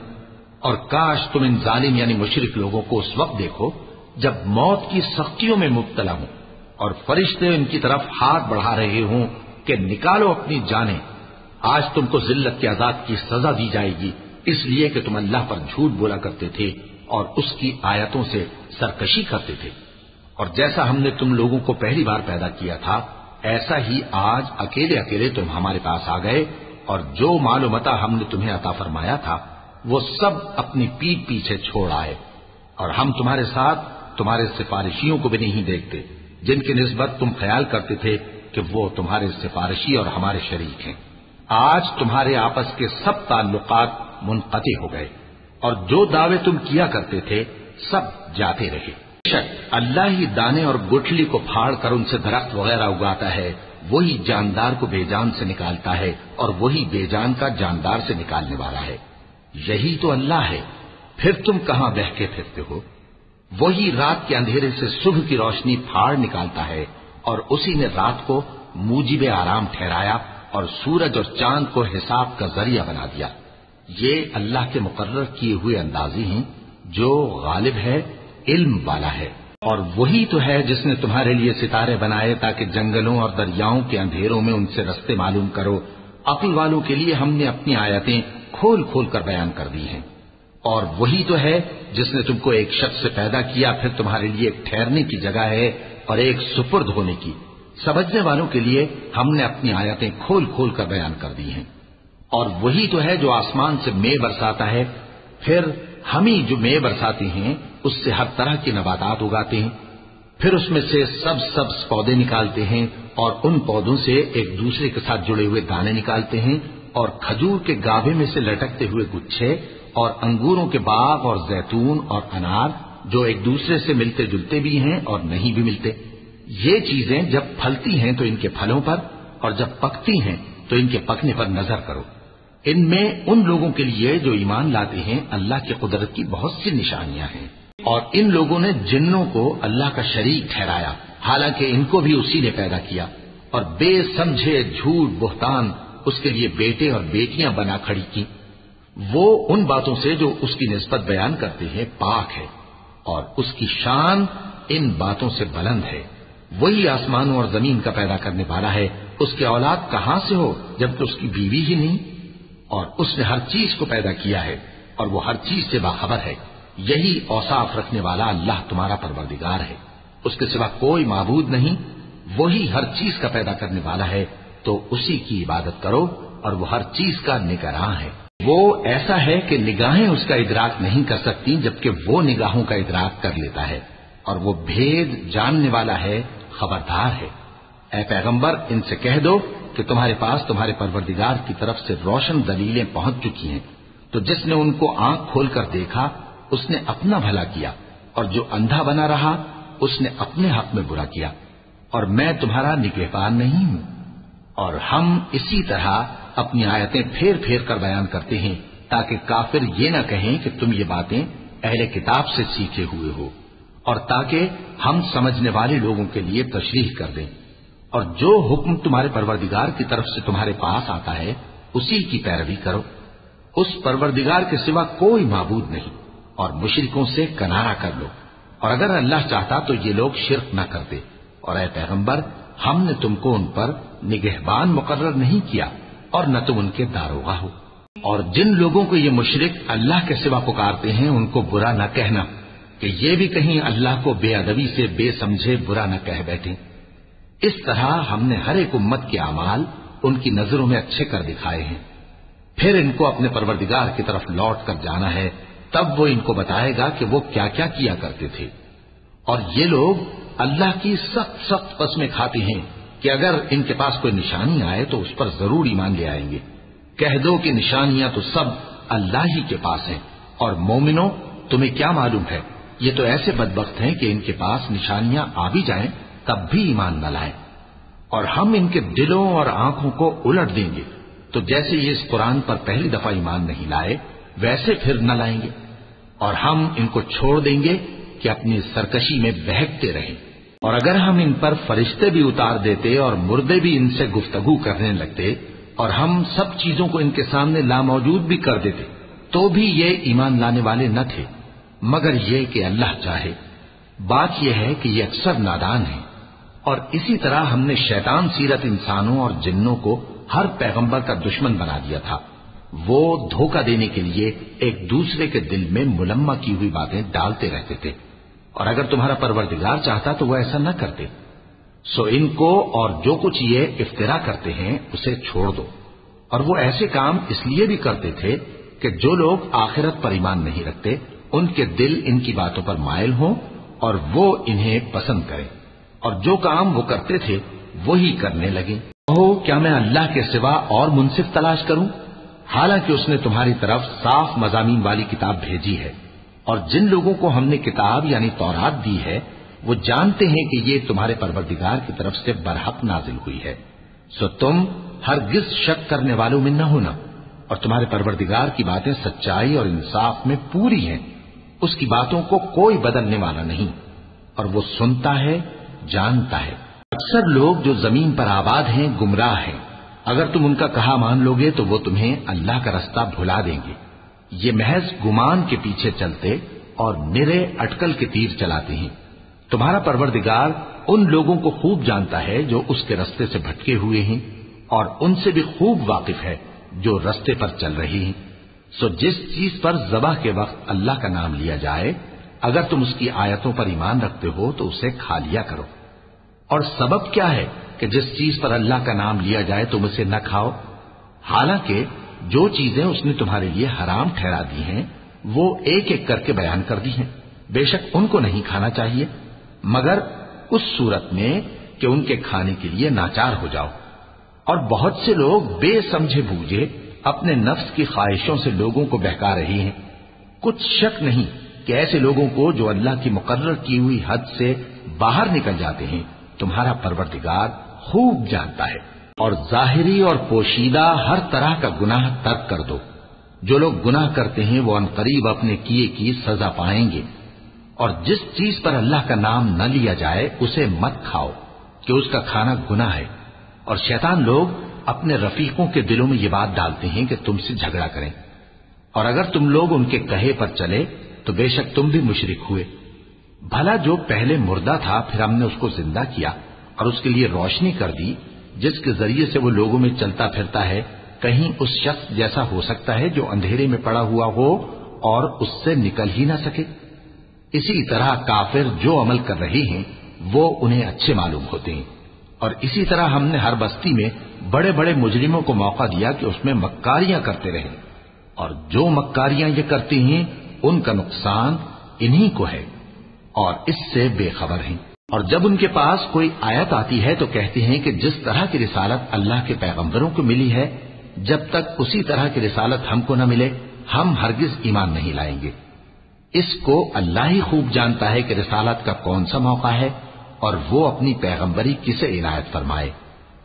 اور کاش تم ان ظالم یعنی مشرک لوگوں کو اس وقت دیکھو جب موت کی سختیوں میں مبتلا ہوں اور فرشتے ان کی طرف ہاتھ بڑھا رہے ہوں کہ نکالو اپنی جانیں، آج تم کو ذلت کے عذاب کی سزا دی جائے گی، اس لیے کہ تم اللہ پر جھوٹ بولا کرتے تھے اور اس کی آیتوں سے سرکشی کرتے تھے۔ اور جیسا ہم نے تم لوگوں کو پہلی بار پیدا کیا تھا ایسا ہی آج اکیلے اکیلے تم ہمارے پاس آ گئے، اور جو مال و متاع ہم نے تمہیں عطا فرمایا تھا وہ سب اپنی پیٹھ پیچھے چھوڑ آئے، اور ہم تمہارے ساتھ تمہارے سفارشیوں کو بھی نہیں دیکھتے جن کی نسبت تم خیال کرتے تھے کہ وہ تمہارے سفارشی اور ہمارے شریک ہیں۔ آج تمہارے آپس کے سب تعلقات منقطع ہو گئے، اور جو دعوے تم کیا کرتے تھے سب جاتے رہے۔ بے شک اللہ ہی دانے اور گٹھلی کو پھاڑ کر ان سے درخت وغیرہ اگاتا ہے، وہی جاندار کو بے جان سے نکالتا ہے اور وہی بے جان کا جاندار سے نکالنے والا ہے۔ یہی تو اللہ ہے، پھر تم کہاں بہکے پھرتے ہو؟ وہی رات کے اندھیرے سے صبح کی روشنی پھاڑ نکالتا ہے، اور اسی نے رات کو موجب آرام ٹھہرایا اور سورج اور چاند کو حساب کا ذریعہ بنا دیا۔ یہ اللہ کے مقرر کیے ہوئے اندازی ہیں جو غالب ہے، علم والا ہے۔ اور وہی تو ہے جس نے تمہارے لیے ستارے بنائے تاکہ جنگلوں اور دریاؤں کے اندھیروں میں ان سے رستے معلوم کرو۔ عقل والوں کے لیے ہم نے اپنی آیتیں کھول کھول کر بیان کر دی ہیں۔ اور وہی تو ہے جس نے تم کو ایک شخص سے پیدا کیا، پھر تمہارے لیے ایک ٹھہرنے کی جگہ ہے اور ایک سپرد ہونے کی۔ سمجھنے والوں کے لیے ہم نے اپنی آیتیں کھول کھول کر بیان کر دی ہیں۔ اور وہی تو ہے جو آسمان سے مے برساتا ہے، پھر ہم ہی جو مے برساتے ہیں اس سے ہر طرح کے نباتات اگاتے ہیں، پھر اس میں سے سبز پودے نکالتے ہیں اور ان پودوں سے ایک دوسرے کے ساتھ جڑے ہوئے دانے نکالتے ہیں، اور کھجور کے گاھے میں سے لٹکتے ہوئے گچھے، اور انگوروں کے باغ اور زیتون اور انار جو ایک دوسرے سے ملتے جلتے بھی ہیں اور نہیں بھی ملتے۔ یہ چیزیں جب پھلتی ہیں تو ان کے پھلوں پر، اور جب پکتی ہیں تو ان کے پکنے پر نظر کرو۔ ان میں ان لوگوں کے لیے جو ایمان لاتے ہیں اللہ کی قدرت کی بہت سی نشانیاں ہیں۔ اور ان لوگوں نے جنوں کو اللہ کا شریک ٹھہرایا، حالانکہ ان کو بھی اسی نے پیدا کیا، اور بے سمجھے جھوٹ بہتان اس کے لیے بیٹے اور بیٹیاں بنا کھڑی کی۔ وہ ان باتوں سے جو اس کی نسبت بیان کرتے ہیں پاک ہے، اور اس کی شان ان باتوں سے بلند ہے۔ وہی آسمانوں اور زمین کا پیدا کرنے والا ہے، اس کے اولاد کہاں سے ہو جبکہ اس کی بیوی ہی نہیں؟ اور اس نے ہر چیز کو پیدا کیا ہے اور وہ ہر چیز سے باخبر ہے. یہی اوصاف رکھنے والا اللہ تمہارا پروردگار ہے، اس کے سوا کوئی معبود نہیں. وہی ہر چیز کا پیدا کرنے والا ہے، تو اسی کی عبادت کرو، اور وہ ہر چیز کا نگراں ہے. وہ ایسا ہے کہ نگاہیں اس کا ادراک نہیں کر سکتی، جبکہ وہ نگاہوں کا ادراک کر لیتا ہے، اور وہ بھید جاننے والا ہے، خبردار ہے. اے پیغمبر، ان سے کہہ دو کہ تمہارے پاس تمہارے پروردگار کی طرف سے روشن دلیلیں پہنچ چکی ہیں، تو جس نے ان کو آنکھ کھول کر دیکھا اس نے اپنا بھلا کیا، اور جو اندھا بنا رہا اس نے اپنے حق میں برا کیا، اور میں تمہارا نگہبان نہیں ہوں. اور ہم اسی طرح اپنی آیتیں پھیر پھیر کر بیان کرتے ہیں تاکہ کافر یہ نہ کہیں کہ تم یہ باتیں اہل کتاب سے سیکھے ہوئے ہو، اور تاکہ ہم سمجھنے والے لوگوں کے لیے تشریح کر دیں. اور جو حکم تمہارے پروردگار کی طرف سے تمہارے پاس آتا ہے اسی کی پیروی کرو. اس پروردگار کے سوا کوئی معبود نہیں، اور مشرکوں سے کنارہ کر لو. اور اگر اللہ چاہتا تو یہ لوگ شرک نہ کرتے. اور اے پیغمبر، ہم نے تم کو ان پر نگہبان مقرر نہیں کیا، اور نہ تم ان کے داروغہ ہو. اور جن لوگوں کو یہ مشرک اللہ کے سوا پکارتے ہیں ان کو برا نہ کہنا کہ یہ بھی کہیں اللہ کو بے ادبی سے بے سمجھے برا نہ کہہ بیٹھیں. اس طرح ہم نے ہر ایک امت کے اعمال ان کی نظروں میں اچھے کر دکھائے ہیں. پھر ان کو اپنے پروردگار کی طرف لوٹ کر جانا ہے، تب وہ ان کو بتائے گا کہ وہ کیا کیا کیا کرتے تھے. اور یہ لوگ اللہ کی سخت سخت قسمیں کھاتے ہیں کہ اگر ان کے پاس کوئی نشانی آئے تو اس پر ضرور ایمان لے آئیں گے. کہہ دو کہ نشانیاں تو سب اللہ ہی کے پاس ہیں، اور مومنوں تمہیں کیا معلوم ہے، یہ تو ایسے بدبخت ہیں کہ ان کے پاس نشانیاں آ بھی جائیں تب بھی ایمان نہ لائیں. اور ہم ان کے دلوں اور آنکھوں کو الٹ دیں گے، تو جیسے یہ اس قرآن پر پہلی دفعہ ایمان نہیں لائے ویسے پھر نہ لائیں گے. اور ہم ان کو چھوڑ دیں گے کہ اپنی سرکشی میں بہکتے رہیں. اور اگر ہم ان پر فرشتے بھی اتار دیتے اور مردے بھی ان سے گفتگو کرنے لگتے اور ہم سب چیزوں کو ان کے سامنے لاموجود بھی کر دیتے تو بھی یہ ایمان لانے والے نہ تھے، مگر یہ کہ اللہ چاہے. بات یہ ہے کہ یہ اکثر نادان ہیں. اور اسی طرح ہم نے شیطان سیرت انسانوں اور جنوں کو ہر پیغمبر کا دشمن بنا دیا تھا. وہ دھوکہ دینے کے لیے ایک دوسرے کے دل میں ملمہ کی ہوئی باتیں ڈالتے رہتے تھے، اور اگر تمہارا پروردگار چاہتا تو وہ ایسا نہ کرتے. سو ان کو اور جو کچھ یہ افترا کرتے ہیں اسے چھوڑ دو. اور وہ ایسے کام اس لیے بھی کرتے تھے کہ جو لوگ آخرت پر ایمان نہیں رکھتے ان کے دل ان کی باتوں پر مائل ہوں اور وہ انہیں پسند کریں، اور جو کام وہ کرتے تھے وہی کرنے لگے. کہو کیا میں اللہ کے سوا اور منصف تلاش کروں، حالانکہ اس نے تمہاری طرف صاف مضامین والی کتاب بھیجی ہے. اور جن لوگوں کو ہم نے کتاب یعنی تورات دی ہے وہ جانتے ہیں کہ یہ تمہارے پروردگار کی طرف سے برحق نازل ہوئی ہے. سو تم ہرگز شک کرنے والوں میں نہ ہونا، اور تمہارے پروردگار کی باتیں سچائی اور انصاف میں پوری ہیں. اس کی باتوں کو کوئی بدلنے والا نہیں، اور وہ سنتا ہے، جانتا ہے. اکثر لوگ جو زمین پر آباد ہیں گمراہ ہیں. اگر تم ان کا کہا مان لوگے تو وہ تمہیں اللہ کا رستہ بھلا دیں گے. یہ محض گمان کے پیچھے چلتے اور نرے اٹکل کے تیر چلاتے ہیں. تمہارا پروردگار ان لوگوں کو خوب جانتا ہے جو اس کے رستے سے بھٹکے ہوئے ہیں، اور ان سے بھی خوب واقف ہے جو رستے پر چل رہی ہیں. سو جس چیز پر ذبح کے وقت اللہ کا نام لیا جائے اگر تم اس کی آیتوں پر ایمان رکھتے ہو تو اسے کھا لیا کرو. اور سبب کیا ہے کہ جس چیز پر اللہ کا نام لیا جائے تم اسے نہ کھاؤ، حالانکہ جو چیزیں اس نے تمہارے لیے حرام ٹھہرا دی ہیں وہ ایک ایک کر کے بیان کر دی ہیں. بے شک ان کو نہیں کھانا چاہیے مگر اس صورت میں کہ ان کے کھانے کے لیے ناچار ہو جاؤ. اور بہت سے لوگ بے سمجھے بوجھے اپنے نفس کی خواہشوں سے لوگوں کو بہکا رہے ہیں. کچھ شک نہیں کہ ایسے لوگوں کو جو اللہ کی مقرر کی ہوئی حد سے باہر نکل جاتے ہیں تمہارا پروردگار خوب جانتا ہے. اور ظاہری اور پوشیدہ ہر طرح کا گناہ ترک کر دو. جو لوگ گناہ کرتے ہیں وہ عنقریب اپنے کیے کی سزا پائیں گے. اور جس چیز پر اللہ کا نام نہ لیا جائے اسے مت کھاؤ کہ اس کا کھانا گناہ ہے. اور شیطان لوگ اپنے رفیقوں کے دلوں میں یہ بات ڈالتے ہیں کہ تم سے جھگڑا کریں، اور اگر تم لوگ ان کے کہے پر چلے تو بے شک تم بھی مشرک ہوئے. بھلا جو پہلے مردہ تھا پھر ہم نے اس کو زندہ کیا اور اس کے لیے روشنی کر دی جس کے ذریعے سے وہ لوگوں میں چلتا پھرتا ہے کہیں اس شخص جیسا ہو سکتا ہے جو اندھیرے میں پڑا ہوا ہو اور اس سے نکل ہی نہ سکے؟ اسی طرح کافر جو عمل کر رہے ہیں وہ انہیں اچھے معلوم ہوتے ہیں، اور اسی طرح ہم نے ہر بستی میں بڑے بڑے مجرموں کو موقع دیا کہ اس میں مکاریاں کرتے رہیں، اور جو مکاریاں یہ کرتے ہیں ان کا نقصان انہی کو ہے اور اس سے بے خبر ہیں۔ اور جب ان کے پاس کوئی آیت آتی ہے تو کہتے ہیں کہ جس طرح کی رسالت اللہ کے پیغمبروں کو ملی ہے، جب تک اسی طرح کی رسالت ہم کو نہ ملے ہم ہرگز ایمان نہیں لائیں گے۔ اس کو اللہ ہی خوب جانتا ہے کہ رسالت کا کون سا موقع ہے اور وہ اپنی پیغمبری کسے عنایت فرمائے۔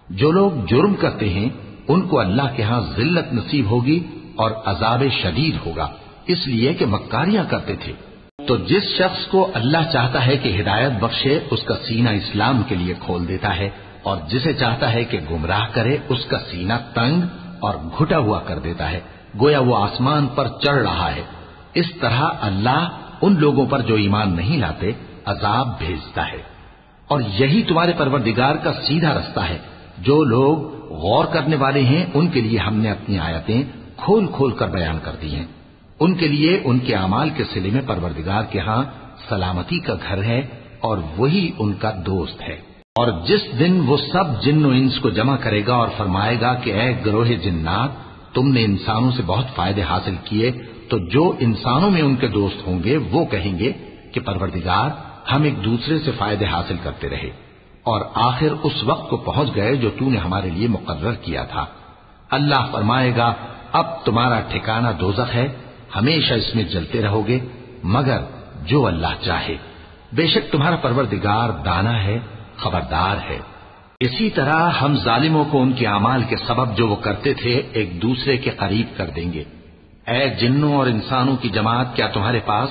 جو لوگ جرم کرتے ہیں ان کو اللہ کے ہاں ذلت نصیب ہوگی اور عذاب شدید ہوگا، اس لیے کہ مکاریاں کرتے تھے۔ تو جس شخص کو اللہ چاہتا ہے کہ ہدایت بخشے اس کا سینہ اسلام کے لیے کھول دیتا ہے، اور جسے چاہتا ہے کہ گمراہ کرے اس کا سینہ تنگ اور گھٹا ہوا کر دیتا ہے، گویا وہ آسمان پر چڑھ رہا ہے۔ اس طرح اللہ ان لوگوں پر جو ایمان نہیں لاتے عذاب بھیجتا ہے۔ اور یہی تمہارے پروردگار کا سیدھا رستہ ہے۔ جو لوگ غور کرنے والے ہیں ان کے لیے ہم نے اپنی آیتیں کھول کھول کر بیان کر دی ہیں۔ ان کے لیے ان کے اعمال کے صلے میں پروردگار کے ہاں سلامتی کا گھر ہے اور وہی ان کا دوست ہے۔ اور جس دن وہ سب جن و انس کو جمع کرے گا اور فرمائے گا کہ اے گروہ جنات، تم نے انسانوں سے بہت فائدے حاصل کیے، تو جو انسانوں میں ان کے دوست ہوں گے وہ کہیں گے کہ پروردگار ہم ایک دوسرے سے فائدے حاصل کرتے رہے اور آخر اس وقت کو پہنچ گئے جو تو نے ہمارے لیے مقرر کیا تھا۔ اللہ فرمائے گا اب تمہارا ٹھکانہ دوزخ ہے، ہمیشہ اس میں جلتے رہو گے مگر جو اللہ چاہے، بے شک تمہارا پروردگار دانا ہے، خبردار ہے۔ اسی طرح ہم ظالموں کو ان کے اعمال کے سبب جو وہ کرتے تھے ایک دوسرے کے قریب کر دیں گے۔ اے جنوں اور انسانوں کی جماعت، کیا تمہارے پاس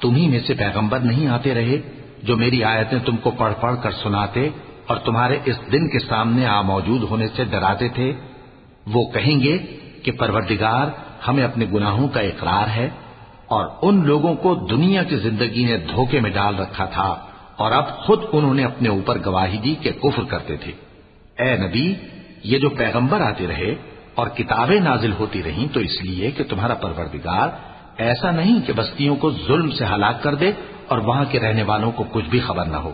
تمہیں میں سے پیغمبر نہیں آتے رہے جو میری آیتیں تم کو پڑھ پڑھ کر سناتے اور تمہارے اس دن کے سامنے موجود ہونے سے ڈراتے تھے؟ وہ کہیں گے کہ پروردگار ہمیں اپنے گناہوں کا اقرار ہے، اور ان لوگوں کو دنیا کی زندگی نے دھوکے میں ڈال رکھا تھا اور اب خود انہوں نے اپنے اوپر گواہی دی کہ کفر کرتے تھے۔ اے نبی، یہ جو پیغمبر آتے رہے اور کتابیں نازل ہوتی رہیں تو اس لیے کہ تمہارا پروردگار ایسا نہیں کہ بستیوں کو ظلم سے ہلاک کر دے اور وہاں کے رہنے والوں کو کچھ بھی خبر نہ ہو،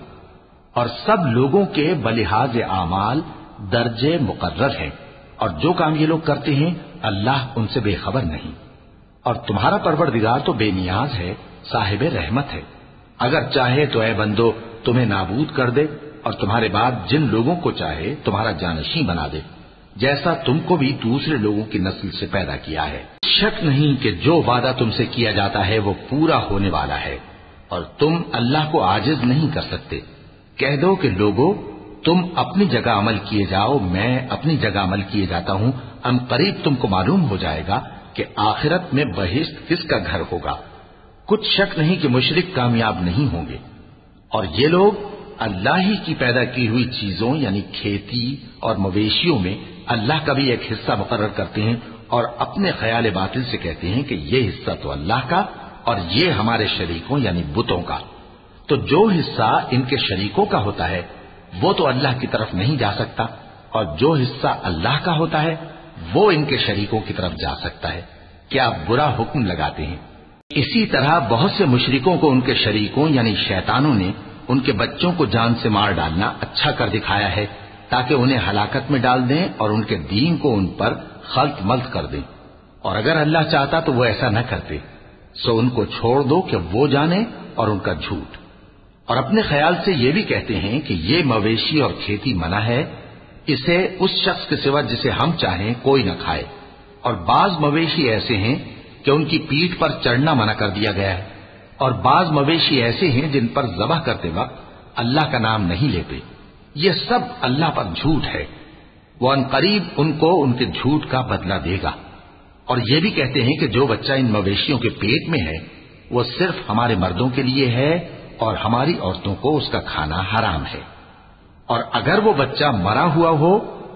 اور سب لوگوں کے بلحاظ اعمال درجے مقرر ہیں، اور جو کام یہ لوگ کرتے ہیں اللہ ان سے بے خبر نہیں۔ اور تمہارا پروردگار تو بے نیاز ہے، صاحب رحمت ہے، اگر چاہے تو اے بندو تمہیں نابود کر دے اور تمہارے بعد جن لوگوں کو چاہے تمہارا جانشین بنا دے، جیسا تم کو بھی دوسرے لوگوں کی نسل سے پیدا کیا ہے۔ شک نہیں کہ جو وعدہ تم سے کیا جاتا ہے وہ پورا ہونے والا ہے، اور تم اللہ کو عاجز نہیں کر سکتے۔ کہہ دو کہ لوگو تم اپنی جگہ عمل کیے جاؤ، میں اپنی جگہ عمل کیے جاتا ہوں، ان قریب تم کو معلوم ہو جائے گا کہ آخرت میں بہشت کس کا گھر ہوگا۔ کچھ شک نہیں کہ مشرک کامیاب نہیں ہوں گے۔ اور یہ لوگ اللہ ہی کی پیدا کی ہوئی چیزوں یعنی کھیتی اور مویشیوں میں اللہ کا بھی ایک حصہ مقرر کرتے ہیں اور اپنے خیال باطل سے کہتے ہیں کہ یہ حصہ تو اللہ کا اور یہ ہمارے شریکوں یعنی بتوں کا۔ تو جو حصہ ان کے شریکوں کا ہوتا ہے وہ تو اللہ کی طرف نہیں جا سکتا، اور جو حصہ اللہ کا ہوتا ہے وہ ان کے شریکوں کی طرف جا سکتا ہے۔ کیا برا حکم لگاتے ہیں؟ اسی طرح بہت سے مشرکوں کو ان کے شریکوں یعنی شیطانوں نے ان کے بچوں کو جان سے مار ڈالنا اچھا کر دکھایا ہے تاکہ انہیں ہلاکت میں ڈال دیں اور ان کے دین کو ان پر خلط ملط کر دیں، اور اگر اللہ چاہتا تو وہ ایسا نہ کرتے۔ سو ان کو چھوڑ دو کہ وہ جانے اور ان کا جھوٹ۔ اور اپنے خیال سے یہ بھی کہتے ہیں کہ یہ مویشی اور کھیتی منع ہے، اسے اس شخص کے سوا جسے ہم چاہیں کوئی نہ کھائے، اور بعض مویشی ایسے ہیں کہ ان کی پیٹھ پر چڑھنا منع کر دیا گیا ہے، اور بعض مویشی ایسے ہیں جن پر ذبح کرتے وقت اللہ کا نام نہیں لیتے۔ یہ سب اللہ پر جھوٹ ہے، وہ ان قریب ان کو ان کے جھوٹ کا بدلہ دے گا۔ اور یہ بھی کہتے ہیں کہ جو بچہ ان مویشیوں کے پیٹ میں ہے وہ صرف ہمارے مردوں کے لیے ہے اور ہماری عورتوں کو اس کا کھانا حرام ہے، اور اگر وہ بچہ مرا ہوا ہو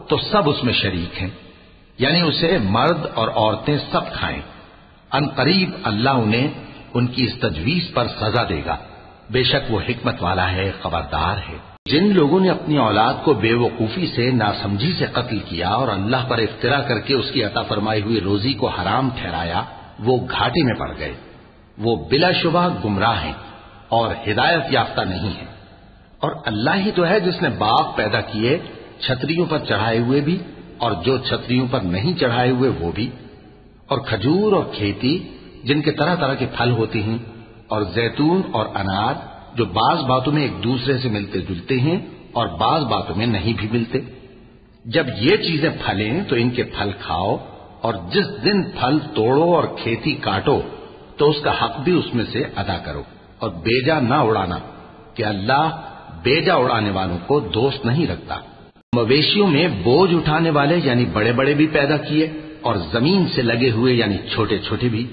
تو سب اس میں شریک ہیں، یعنی اسے مرد اور عورتیں سب کھائیں۔ ان قریب اللہ انہیں ان کی اس تجویز پر سزا دے گا، بے شک وہ حکمت والا ہے، خبردار ہے۔ جن لوگوں نے اپنی اولاد کو بے وقوفی سے ناسمجھی سے قتل کیا اور اللہ پر افترا کر کے اس کی عطا فرمائی ہوئی روزی کو حرام ٹھہرایا، وہ گھاٹے میں پڑ گئے۔ وہ بلا شبہ گمراہ ہیں اور ہدایت یافتہ نہیں ہیں۔ اور اللہ ہی تو ہے جس نے باغ پیدا کیے، چھتریوں پر چڑھائے ہوئے بھی اور جو چھتریوں پر نہیں چڑھائے ہوئے وہ بھی، اور کھجور اور کھیتی جن کے طرح طرح کے پھل ہوتے ہیں، اور زیتون اور انار جو بعض باتوں میں ایک دوسرے سے ملتے جلتے ہیں اور بعض باتوں میں نہیں بھی ملتے۔ جب یہ چیزیں پھلیں تو ان کے پھل کھاؤ، اور جس دن پھل توڑو اور کھیتی کاٹو تو اس کا حق بھی اس میں سے ادا کرو، اور بیجا نہ اڑانا کہ اللہ بیجا اڑانے والوں کو دوست نہیں رکھتا۔ مویشیوں میں بوجھ اٹھانے والے یعنی بڑے بڑے بھی پیدا کیے، اور زمین سے لگے ہوئے یعنی چھوٹے چھوٹے بھی۔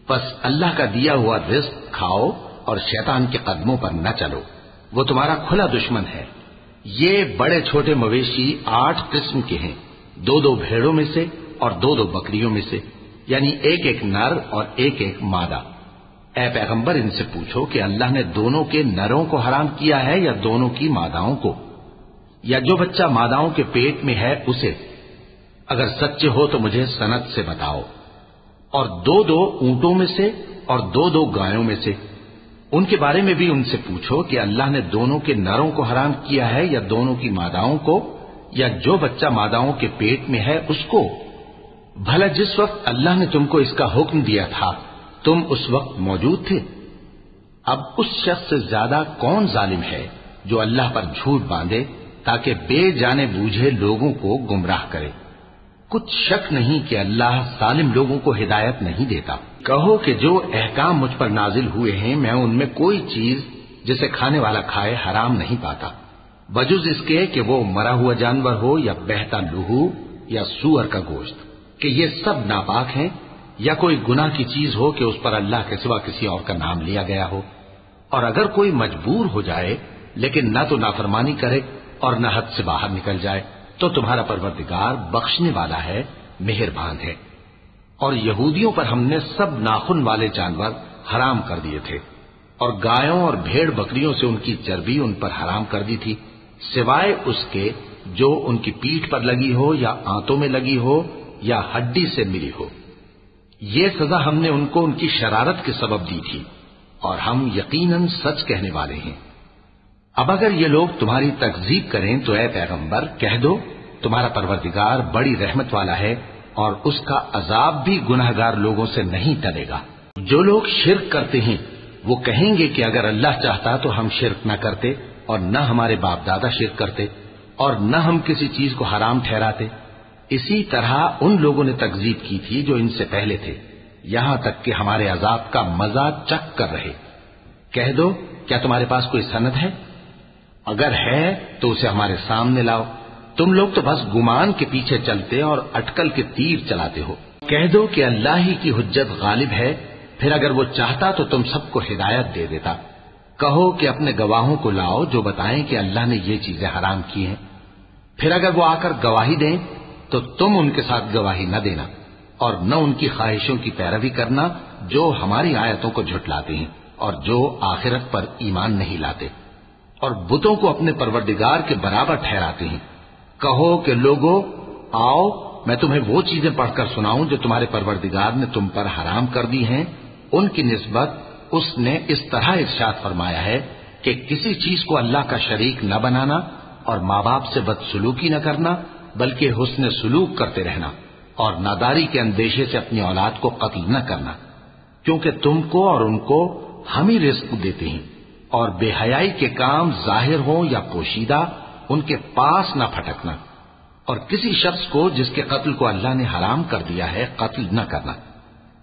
بس اللہ کا دیا ہوا رزق کھاؤ اور شیطان کے قدموں پر نہ چلو، وہ تمہارا کھلا دشمن ہے۔ یہ بڑے چھوٹے مویشی 8 قسم کے ہیں، 2 بھیڑوں میں سے اور 2 بکریوں میں سے، یعنی ایک نر اور ایک مادہ۔ اے پیغمبر ان سے پوچھو کہ اللہ نے دونوں کے نروں کو حرام کیا ہے یا دونوں کی ماداؤں کو، یا جو بچہ ماداؤں کے پیٹ میں ہے اسے؟ اگر سچے ہو تو مجھے سند سے بتاؤ۔ اور 2 اونٹوں میں سے اور 2 گایوں میں سے، ان کے بارے میں بھی ان سے پوچھو کہ اللہ نے دونوں کے نروں کو حرام کیا ہے یا دونوں کی ماداؤں کو، یا جو بچہ ماداؤں کے پیٹ میں ہے اس کو؟ بھلا جس وقت اللہ نے تم کو اس کا حکم دیا تھا تم اس وقت موجود تھے؟ اب اس شخص سے زیادہ کون ظالم ہے جو اللہ پر جھوٹ باندھے تاکہ بے جانے بوجھے لوگوں کو گمراہ کرے؟ کچھ شک نہیں کہ اللہ ظالم لوگوں کو ہدایت نہیں دیتا۔ کہو کہ جو احکام مجھ پر نازل ہوئے ہیں میں ان میں کوئی چیز جسے کھانے والا کھائے حرام نہیں پاتا، بجز اس کے کہ وہ مرا ہوا جانور ہو یا بہتا لہو یا سور کا گوشت، کہ یہ سب ناپاک ہیں، یا کوئی گناہ کی چیز ہو کہ اس پر اللہ کے سوا کسی اور کا نام لیا گیا ہو۔ اور اگر کوئی مجبور ہو جائے لیکن نہ تو نافرمانی کرے اور نہ حد سے باہر نکل جائے تو تمہارا پروردگار بخشنے والا ہے، مہربان ہے۔ اور یہودیوں پر ہم نے سب ناخن والے جانور حرام کر دیے تھے، اور گایوں اور بھیڑ بکریوں سے ان کی چربی ان پر حرام کر دی تھی، سوائے اس کے جو ان کی پیٹھ پر لگی ہو یا آنتوں میں لگی ہو یا ہڈی سے ملی ہو۔ یہ سزا ہم نے ان کو ان کی شرارت کے سبب دی تھی، اور ہم یقیناً سچ کہنے والے ہیں۔ اب اگر یہ لوگ تمہاری تکذیب کریں تو اے پیغمبر کہہ دو تمہارا پروردگار بڑی رحمت والا ہے، اور اس کا عذاب بھی گناہگار لوگوں سے نہیں ٹلے گا۔ جو لوگ شرک کرتے ہیں وہ کہیں گے کہ اگر اللہ چاہتا تو ہم شرک نہ کرتے، اور نہ ہمارے باپ دادا شرک کرتے، اور نہ ہم کسی چیز کو حرام ٹھہراتے۔ اسی طرح ان لوگوں نے تکذیب کی تھی جو ان سے پہلے تھے، یہاں تک کہ ہمارے عذاب کا مزہ چکھ کر رہے۔ کہہ دو کیا تمہارے پاس کوئی سند ہے؟ اگر ہے تو اسے ہمارے سامنے لاؤ۔ تم لوگ تو بس گمان کے پیچھے چلتے اور اٹکل کے تیر چلاتے ہو۔ کہہ دو کہ اللہ ہی کی حجت غالب ہے، پھر اگر وہ چاہتا تو تم سب کو ہدایت دے دیتا۔ کہو کہ اپنے گواہوں کو لاؤ جو بتائیں کہ اللہ نے یہ چیزیں حرام کی ہیں، پھر اگر وہ آ کر گواہی دیں تو تم ان کے ساتھ گواہی نہ دینا، اور نہ ان کی خواہشوں کی پیروی کرنا جو ہماری آیتوں کو جھٹلاتے ہیں اور جو آخرت پر ایمان نہیں لاتے، اور بتوں کو اپنے پروردگار کے برابر ٹھہراتے ہیں۔ کہو کہ لوگو آؤ میں تمہیں وہ چیزیں پڑھ کر سناؤں جو تمہارے پروردگار نے تم پر حرام کر دی ہیں۔ ان کی نسبت اس نے اس طرح ارشاد فرمایا ہے کہ کسی چیز کو اللہ کا شریک نہ بنانا، اور ماں باپ سے بدسلوکی نہ کرنا بلکہ حسن سلوک کرتے رہنا، اور ناداری کے اندیشے سے اپنی اولاد کو قتل نہ کرنا، کیونکہ تم کو اور ان کو ہم ہی رزق دیتے ہیں۔ اور بے حیائی کے کام ظاہر ہوں یا پوشیدہ ان کے پاس نہ پھٹکنا، اور کسی شخص کو جس کے قتل کو اللہ نے حرام کر دیا ہے قتل نہ کرنا،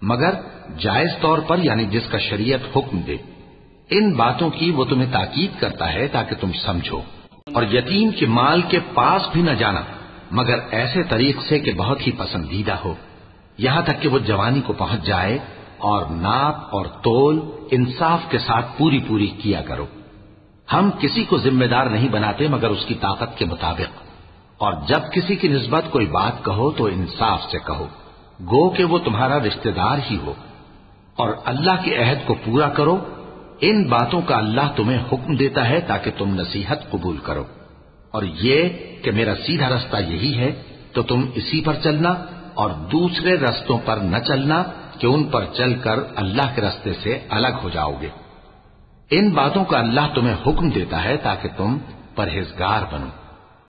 مگر جائز طور پر یعنی جس کا شریعت حکم دے۔ ان باتوں کی وہ تمہیں تاکید کرتا ہے تاکہ تم سمجھو۔ اور یتیم کے مال کے پاس بھی نہ جانا مگر ایسے طریق سے کہ بہت ہی پسندیدہ ہو، یہاں تک کہ وہ جوانی کو پہنچ جائے، اور ناپ اور تول انصاف کے ساتھ پوری پوری کیا کرو۔ ہم کسی کو ذمہ دار نہیں بناتے مگر اس کی طاقت کے مطابق، اور جب کسی کی نسبت کوئی بات کہو تو انصاف سے کہو، گو کہ وہ تمہارا رشتہ دار ہی ہو۔ اور اللہ کے عہد کو پورا کرو، ان باتوں کا اللہ تمہیں حکم دیتا ہے تاکہ تم نصیحت قبول کرو، اور یہ کہ میرا سیدھا رستہ یہی ہے تو تم اسی پر چلنا، اور دوسرے رستوں پر نہ چلنا کہ ان پر چل کر اللہ کے رستے سے الگ ہو جاؤ گے۔ ان باتوں کا اللہ تمہیں حکم دیتا ہے تاکہ تم پرہیزگار بنو۔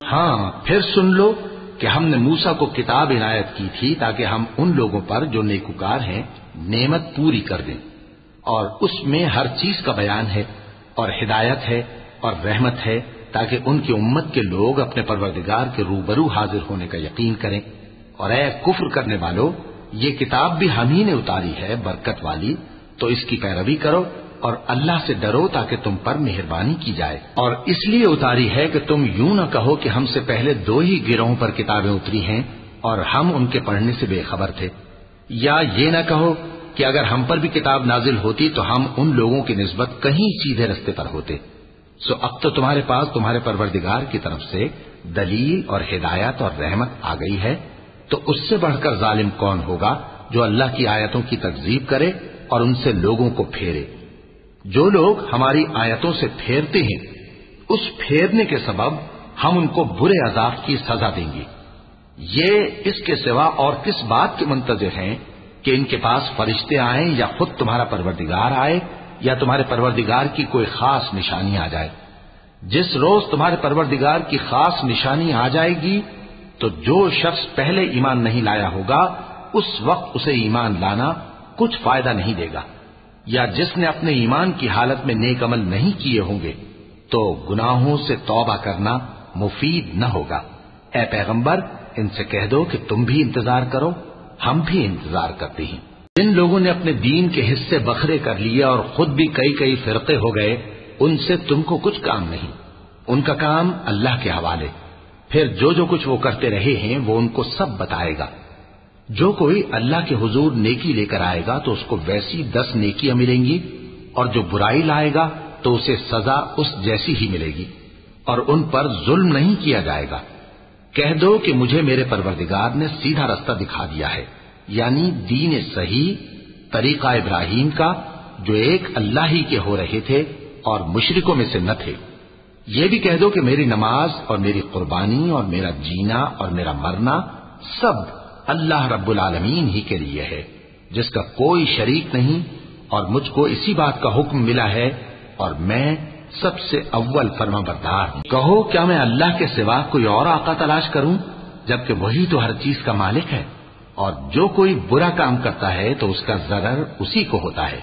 ہاں پھر سن لو کہ ہم نے موسیٰ کو کتاب عنایت کی تھی تاکہ ہم ان لوگوں پر جو نیکوکار ہیں نعمت پوری کر دیں، اور اس میں ہر چیز کا بیان ہے اور ہدایت ہے اور رحمت ہے، تاکہ ان کی امت کے لوگ اپنے پروردگار کے روبرو حاضر ہونے کا یقین کریں۔ اور اے کفر کرنے والو، یہ کتاب بھی ہم ہی نے اتاری ہے برکت والی، تو اس کی پیروی کرو اور اللہ سے ڈرو تاکہ تم پر مہربانی کی جائے۔ اور اس لیے اتاری ہے کہ تم یوں نہ کہو کہ ہم سے پہلے 2 ہی گروہوں پر کتابیں اتری ہیں اور ہم ان کے پڑھنے سے بے خبر تھے، یا یہ نہ کہو کہ اگر ہم پر بھی کتاب نازل ہوتی تو ہم ان لوگوں کی نسبت کہیں سیدھے رستے پر ہوتے۔ سو اب تو تمہارے پاس تمہارے پروردگار کی طرف سے دلیل اور ہدایت اور رحمت آ گئی ہے، تو اس سے بڑھ کر ظالم کون ہوگا جو اللہ کی آیتوں کی تکذیب کرے اور ان سے لوگوں کو پھیرے۔ جو لوگ ہماری آیتوں سے پھیرتے ہیں، اس پھیرنے کے سبب ہم ان کو برے عذاب کی سزا دیں گے۔ یہ اس کے سوا اور کس بات کے منتظر ہیں کہ ان کے پاس فرشتے آئیں یا خود تمہارا پروردگار آئے یا تمہارے پروردگار کی کوئی خاص نشانی آ جائے۔ جس روز تمہارے پروردگار کی خاص نشانی آ جائے گی تو جو شخص پہلے ایمان نہیں لایا ہوگا اس وقت اسے ایمان لانا کچھ فائدہ نہیں دے گا، یا جس نے اپنے ایمان کی حالت میں نیک عمل نہیں کیے ہوں گے تو گناہوں سے توبہ کرنا مفید نہ ہوگا۔ اے پیغمبر، ان سے کہہ دو کہ تم بھی انتظار کرو، ہم بھی انتظار کرتے ہیں۔ جن لوگوں نے اپنے دین کے حصے بکھرے کر لیے اور خود بھی کئی فرقے ہو گئے، ان سے تم کو کچھ کام نہیں، ان کا کام اللہ کے حوالے۔ پھر جو کچھ وہ کرتے رہے ہیں وہ ان کو سب بتائے گا۔ جو کوئی اللہ کے حضور نیکی لے کر آئے گا تو اس کو ویسی 10 نیکیاں ملیں گی، اور جو برائی لائے گا تو اسے سزا اس جیسی ہی ملے گی، اور ان پر ظلم نہیں کیا جائے گا۔ کہہ دو کہ مجھے میرے پروردگار نے سیدھا رستہ دکھا دیا ہے، یعنی دین صحیح، طریقہ ابراہیم کا، جو ایک اللہ ہی کے ہو رہے تھے اور مشرکوں میں سے نہ تھے۔ یہ بھی کہہ دو کہ میری نماز اور میری قربانی اور میرا جینا اور میرا مرنا سب اللہ رب العالمین ہی کے لیے ہے، جس کا کوئی شریک نہیں، اور مجھ کو اسی بات کا حکم ملا ہے اور میں سب سے اول فرما بردار ہوں۔ کہو کیا میں اللہ کے سوا کوئی اور آقا تلاش کروں، جبکہ وہی تو ہر چیز کا مالک ہے، اور جو کوئی برا کام کرتا ہے تو اس کا ضرر اسی کو ہوتا ہے،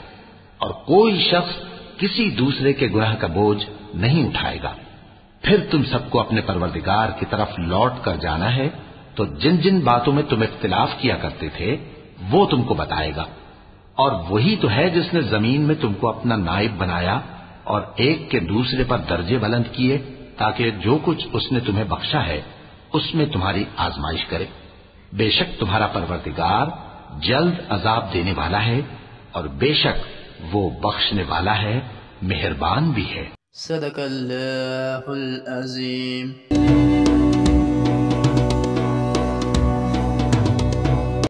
اور کوئی شخص کسی دوسرے کے گناہ کا بوجھ نہیں اٹھائے گا۔ پھر تم سب کو اپنے پروردگار کی طرف لوٹ کر جانا ہے، تو جن جن باتوں میں تم اختلاف کیا کرتے تھے وہ تم کو بتائے گا۔ اور وہی تو ہے جس نے زمین میں تم کو اپنا نائب بنایا اور ایک کے دوسرے پر درجے بلند کیے، تاکہ جو کچھ اس نے تمہیں بخشا ہے اس میں تمہاری آزمائش کرے۔ بے شک تمہارا پروردگار جلد عذاب دینے والا ہے، اور بے شک وہ بخشنے والا ہے، مہربان بھی ہے۔ صدق اللہ العظیم۔